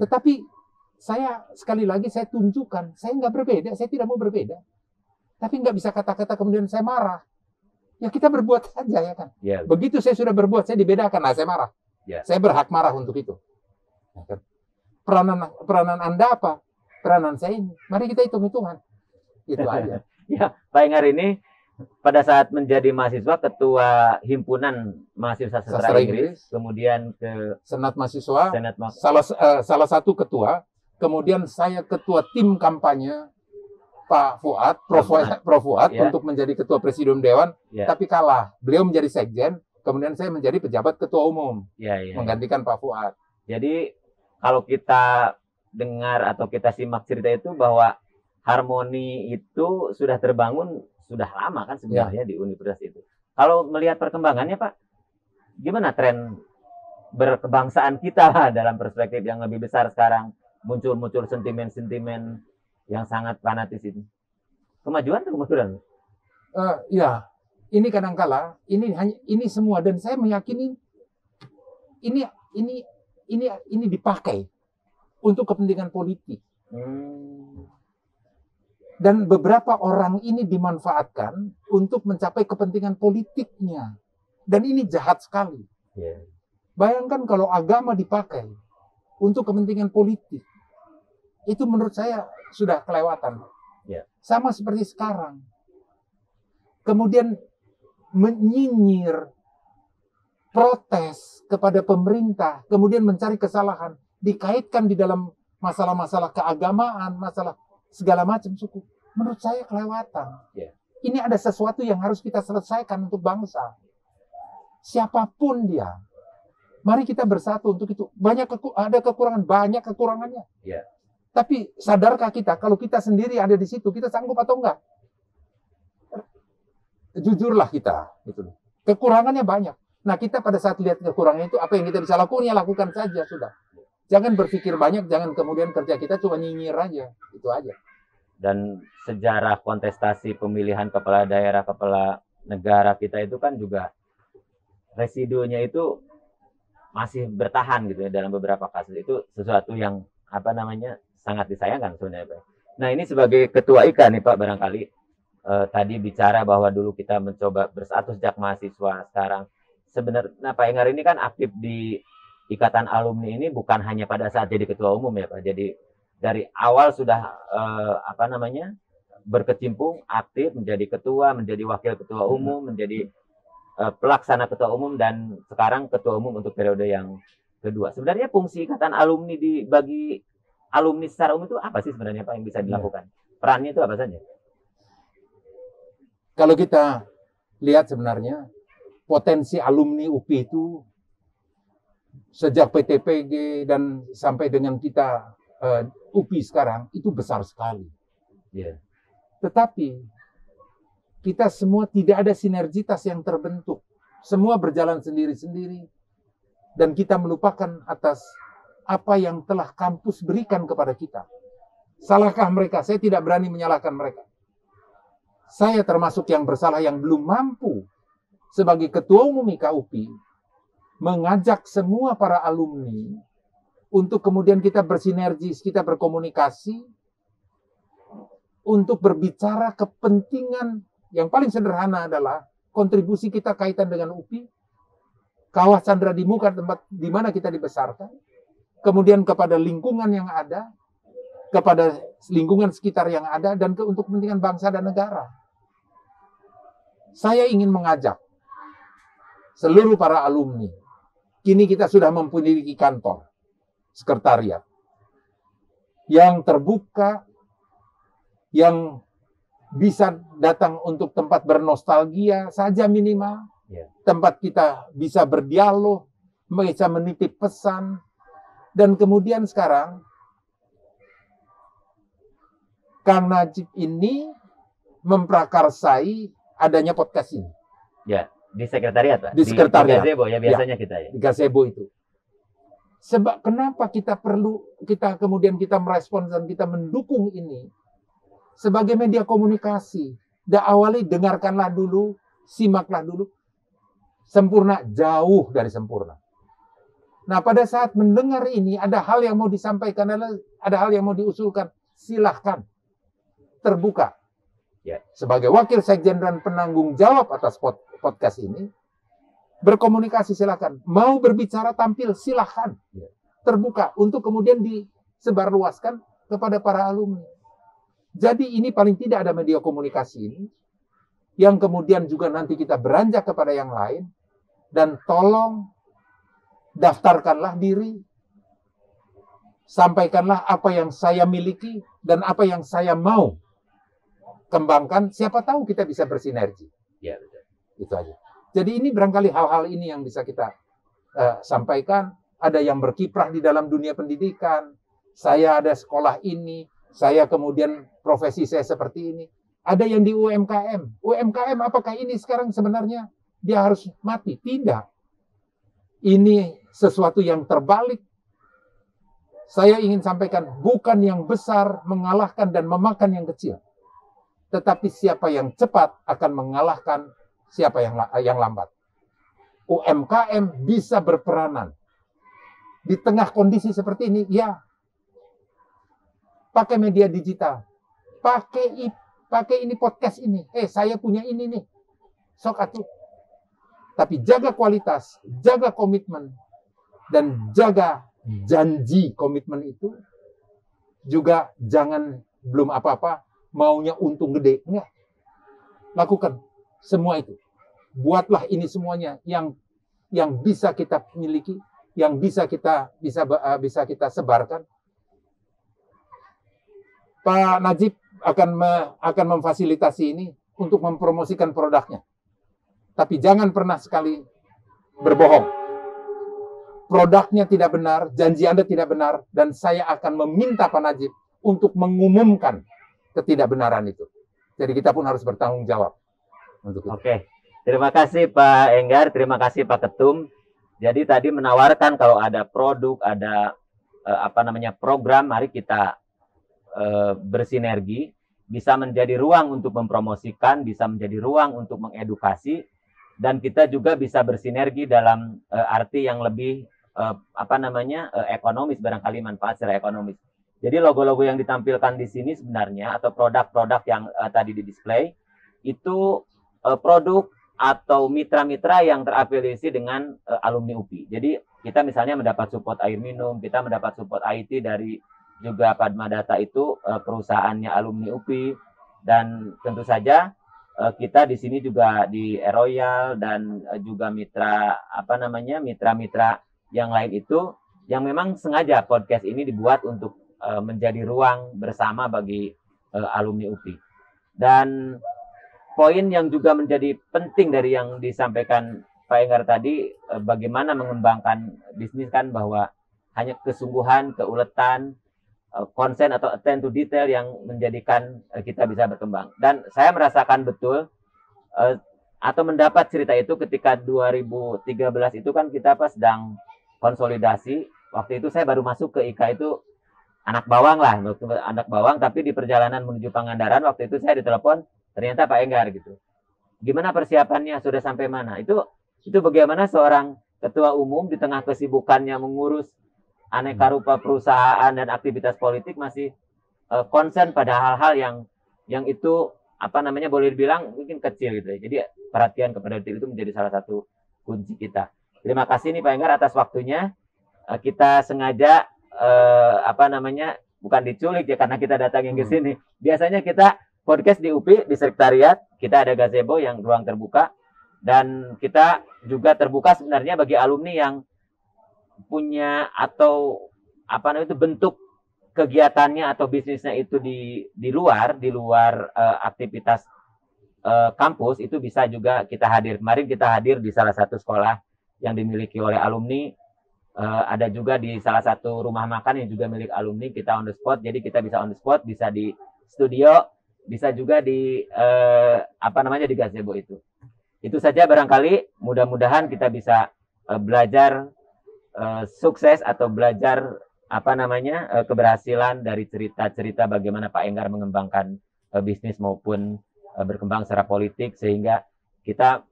Speaker 3: Tetapi saya sekali lagi saya tunjukkan, saya nggak berbeda, saya tidak mau berbeda. Tapi nggak bisa kata-kata kemudian saya marah. Ya kita berbuat saja ya kan. Begitu saya sudah berbuat, saya dibedakan, nah saya marah. Saya berhak marah untuk itu. Peranan Anda apa? Peranan saya ini. Mari kita hitung-hitungan. Itu aja.
Speaker 2: Ya, Pak Enggar ini pada saat menjadi mahasiswa ketua himpunan mahasiswa sastra Inggris, kemudian ke
Speaker 3: Senat Mahasiswa, salah satu ketua, kemudian saya ketua tim kampanye Pak Fuad, Prof Fuad untuk menjadi ketua presidium dewan, tapi kalah. Beliau menjadi sekjen, kemudian saya menjadi pejabat ketua umum, menggantikan Pak Fuad.
Speaker 2: Jadi kalau kita dengar atau kita simak cerita itu bahwa harmoni itu sudah terbangun sudah lama kan sebenarnya di universitas itu. Kalau melihat perkembangannya Pak, gimana tren berkebangsaan kita dalam perspektif yang lebih besar sekarang? Muncul sentimen-sentimen yang sangat fanatis ini. Kemajuan atau kemunduran?
Speaker 3: Ya, ini kadangkala ini semua, dan saya meyakini ini dipakai untuk kepentingan politik. Dan beberapa orang ini dimanfaatkan untuk mencapai kepentingan politiknya. Dan ini jahat sekali. Bayangkan kalau agama dipakai untuk kepentingan politik. Itu menurut saya sudah kelewatan. Sama seperti sekarang. Kemudian menyinyir, protes kepada pemerintah, kemudian mencari kesalahan, dikaitkan di dalam masalah-masalah keagamaan, masalah segala macam suku. Menurut saya kelewatan. Ini ada sesuatu yang harus kita selesaikan untuk bangsa. Siapapun dia. Mari kita bersatu untuk itu. Ada kekurangan, banyak kekurangannya. Tapi sadarkah kita kalau kita sendiri ada di situ, kita sanggup atau enggak? Jujurlah kita. Gitu. Kekurangannya banyak. Nah, kita pada saat lihat kekurangan itu, apa yang kita bisa lakukan, ya lakukan saja sudah. Jangan berpikir banyak, jangan kemudian kerja kita cuma nyinyir aja. Itu aja.
Speaker 2: Dan sejarah kontestasi pemilihan kepala daerah, kepala negara kita itu kan juga residunya itu masih bertahan gitu ya dalam beberapa kasus. Itu sesuatu yang sangat disayangkan sebenarnya Pak. Nah ini sebagai ketua IKA nih Pak, barangkali tadi bicara bahwa dulu kita mencoba bersatu sejak mahasiswa, sekarang sebenarnya Pak Enggar ini kan aktif di Ikatan Alumni ini bukan hanya pada saat jadi ketua umum ya Pak. Jadi dari awal sudah berkecimpung aktif menjadi ketua, menjadi wakil ketua umum, menjadi pelaksana ketua umum dan sekarang ketua umum untuk periode yang kedua. Sebenarnya fungsi ikatan alumni bagi alumni secara umum itu apa sih sebenarnya Pak yang bisa dilakukan? Perannya itu apa saja?
Speaker 3: Kalau kita lihat sebenarnya potensi alumni UPI itu sejak PTPG dan sampai dengan kita UPI sekarang itu besar sekali.
Speaker 2: Yeah.
Speaker 3: Tetapi kita semua tidak ada sinergitas yang terbentuk. Semua berjalan sendiri-sendiri dan kita melupakan atas apa yang telah kampus berikan kepada kita. Salahkah mereka? Saya tidak berani menyalahkan mereka. Saya termasuk yang bersalah yang belum mampu sebagai ketua umum IKUPI mengajak semua para alumni untuk kemudian kita bersinergi, kita berkomunikasi untuk berbicara kepentingan yang paling sederhana adalah kontribusi kita kaitan dengan UPI, Kawah Chandra di Muka tempat di mana kita dibesarkan, kemudian kepada lingkungan yang ada, kepada lingkungan sekitar yang ada, dan untuk kepentingan bangsa dan negara. Saya ingin mengajak seluruh para alumni, kini kita sudah memiliki kantor, sekretariat, yang terbuka, yang bisa datang untuk tempat bernostalgia saja minimal, tempat kita bisa berdialog, bisa menitip pesan, dan kemudian sekarang Kang Najib ini memprakarsai adanya podcast ini.
Speaker 2: Ya, di sekretariat, Pak.
Speaker 3: Di sekretariat.
Speaker 2: Di gazebo ya biasanya ya, kita ya.
Speaker 3: Di gazebo itu. Sebab kenapa kita kemudian kita merespons dan kita mendukung ini sebagai media komunikasi. Awali dengarkanlah dulu, simaklah dulu. Sempurna jauh dari sempurna. Nah, pada saat mendengar ini ada hal yang mau disampaikan, ada hal yang mau diusulkan, silahkan. Terbuka.
Speaker 2: Ya.
Speaker 3: Sebagai wakil sekjen dan penanggung jawab atas podcast ini, berkomunikasi silakan. Mau berbicara tampil silakan. Terbuka untuk kemudian disebarluaskan kepada para alumni. Jadi ini paling tidak ada media komunikasi ini yang kemudian juga nanti kita beranjak kepada yang lain dan tolong daftarkanlah diri. Sampaikanlah apa yang saya miliki dan apa yang saya mau kembangkan, siapa tahu kita bisa bersinergi.
Speaker 2: Ya, betul.
Speaker 3: Itu aja. Jadi ini barangkali hal-hal ini yang bisa kita sampaikan. Ada yang berkiprah di dalam dunia pendidikan. Saya ada sekolah ini. Saya kemudian profesi saya seperti ini. Ada yang di UMKM. UMKM apakah ini sekarang sebenarnya dia harus mati? Tidak. Ini sesuatu yang terbalik. Saya ingin sampaikan bukan yang besar mengalahkan dan memakan yang kecil. Tetapi siapa yang cepat akan mengalahkan siapa yang lambat. UMKM bisa berperanan. Di tengah kondisi seperti ini, ya. Pakai media digital. Pakai ini podcast ini. Saya punya ini nih. Sok atuh. Tapi jaga kualitas, jaga komitmen, dan jaga janji komitmen itu. Juga jangan belum apa-apa, maunya untung gede. Enggak. Lakukan semua itu. Buatlah ini semuanya yang bisa kita miliki, yang bisa kita sebarkan. Pak Najib akan memfasilitasi ini untuk mempromosikan produknya. Tapi jangan pernah sekali berbohong. Produknya tidak benar, janji Anda tidak benar, dan saya akan meminta Pak Najib untuk mengumumkan ketidakbenaran itu. Jadi kita pun harus bertanggung jawab untuk itu.
Speaker 2: Oke. Terima kasih Pak Enggar, terima kasih Pak Ketum. Jadi tadi menawarkan kalau ada produk, ada program, mari kita bersinergi, bisa menjadi ruang untuk mempromosikan, bisa menjadi ruang untuk mengedukasi, dan kita juga bisa bersinergi dalam arti yang lebih ekonomis, barangkali manfaat secara ekonomis. Jadi logo-logo yang ditampilkan di sini sebenarnya atau produk-produk yang tadi di display itu produk atau mitra-mitra yang terafiliasi dengan alumni UPI. Jadi kita misalnya mendapat support air minum, kita mendapat support IT dari juga Padma Data itu perusahaannya alumni UPI, dan tentu saja kita di sini juga di Royal dan juga mitra-mitra yang lain itu yang memang sengaja podcast ini dibuat untuk menjadi ruang bersama bagi alumni UPI. Dan poin yang juga menjadi penting dari yang disampaikan Pak Enggar tadi, bagaimana mengembangkan bisnis kan, bahwa hanya kesungguhan, keuletan, konsen atau attention to detail yang menjadikan kita bisa berkembang. Dan saya merasakan betul atau mendapat cerita itu ketika 2013 itu kan kita sedang konsolidasi. Waktu itu saya baru masuk ke IKA itu anak bawang lah, anak bawang, tapi di perjalanan menuju Pangandaran waktu itu saya ditelepon, ternyata Pak Enggar gitu. Gimana persiapannya, sudah sampai mana? Itu bagaimana seorang ketua umum di tengah kesibukannya mengurus aneka rupa perusahaan dan aktivitas politik masih konsen pada hal-hal yang itu boleh dibilang mungkin kecil gitu ya. Jadi perhatian kepada detail itu menjadi salah satu kunci kita. Terima kasih nih Pak Enggar atas waktunya. Kita sengaja bukan diculik ya karena kita datangin ke sini. Biasanya kita podcast di UPI di sekretariat, kita ada gazebo yang ruang terbuka, dan kita juga terbuka sebenarnya bagi alumni yang punya atau bentuk kegiatannya atau bisnisnya itu di luar aktivitas kampus, itu bisa juga kita hadir. Kemarin kita hadir di salah satu sekolah yang dimiliki oleh alumni, ada juga di salah satu rumah makan yang juga milik alumni, kita on the spot. Jadi kita bisa on the spot, bisa di studio, bisa juga di di gazebo itu. Itu saja barangkali, mudah-mudahan kita bisa belajar sukses atau belajar keberhasilan dari cerita-cerita bagaimana Pak Enggar mengembangkan bisnis maupun berkembang secara politik, sehingga kita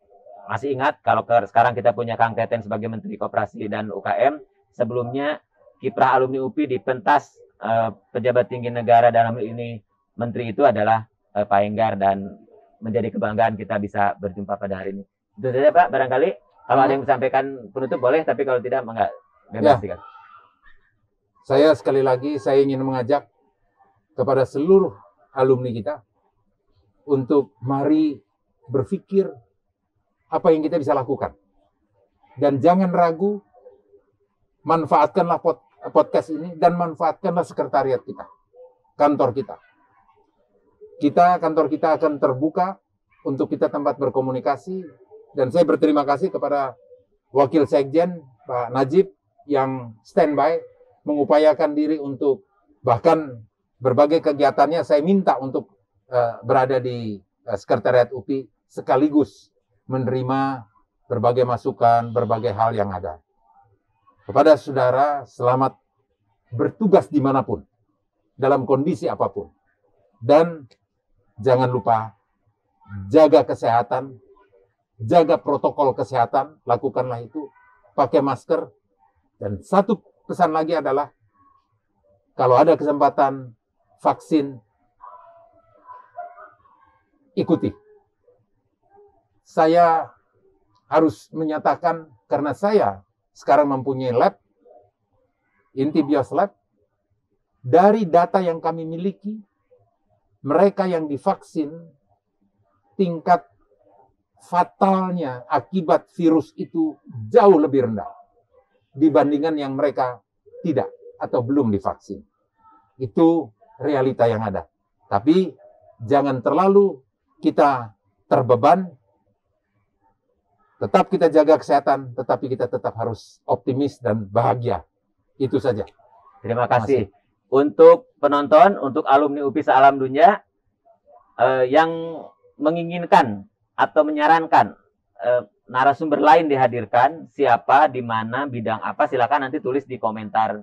Speaker 2: masih ingat kalau sekarang kita punya Kang Teten sebagai Menteri Koperasi dan UKM. Sebelumnya kiprah alumni UPI di pentas pejabat tinggi negara, dalam hal ini Menteri, itu adalah Pak Enggar, dan menjadi kebanggaan kita bisa berjumpa pada hari ini. Itu saja Pak, barangkali kalau ada yang disampaikan penutup boleh, tapi kalau tidak enggak bebas. Ya.
Speaker 3: Saya sekali lagi ingin mengajak kepada seluruh alumni kita untuk mari berpikir apa yang kita bisa lakukan. Dan jangan ragu, manfaatkanlah podcast ini dan manfaatkanlah sekretariat kita, kantor kita. Kantor kita akan terbuka untuk kita tempat berkomunikasi. Dan saya berterima kasih kepada Wakil Sekjen Pak Najib yang standby mengupayakan diri untuk bahkan berbagai kegiatannya saya minta untuk berada di sekretariat UPI sekaligus menerima berbagai masukan, berbagai hal yang ada. Kepada saudara, selamat bertugas dimanapun, dalam kondisi apapun. Dan jangan lupa jaga kesehatan, jaga protokol kesehatan, lakukanlah itu, pakai masker. Dan satu pesan lagi adalah, kalau ada kesempatan vaksin, ikuti. Saya harus menyatakan, karena saya sekarang mempunyai lab, Intibios Lab, dari data yang kami miliki, mereka yang divaksin, tingkat fatalnya akibat virus itu jauh lebih rendah dibandingkan yang mereka tidak atau belum divaksin. Itu realita yang ada. Tapi jangan terlalu kita terbeban. Tetap kita jaga kesehatan, tetapi kita tetap harus optimis dan bahagia. Itu saja.
Speaker 2: Terima kasih. Untuk penonton, untuk alumni UPI se-alam dunia yang menginginkan atau menyarankan narasumber lain dihadirkan, siapa, di mana, bidang apa, silakan nanti tulis di komentar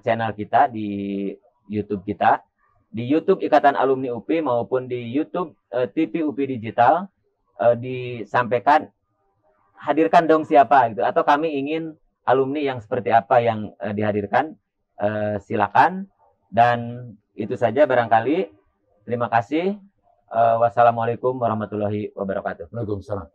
Speaker 2: channel kita di YouTube kita, di YouTube Ikatan Alumni UPI maupun di YouTube TV UPI Digital, disampaikan, hadirkan dong siapa gitu, atau kami ingin alumni yang seperti apa yang dihadirkan, silakan. Dan itu saja barangkali. Terima kasih. Wassalamualaikum warahmatullahi wabarakatuh.
Speaker 3: Waalaikumsalam.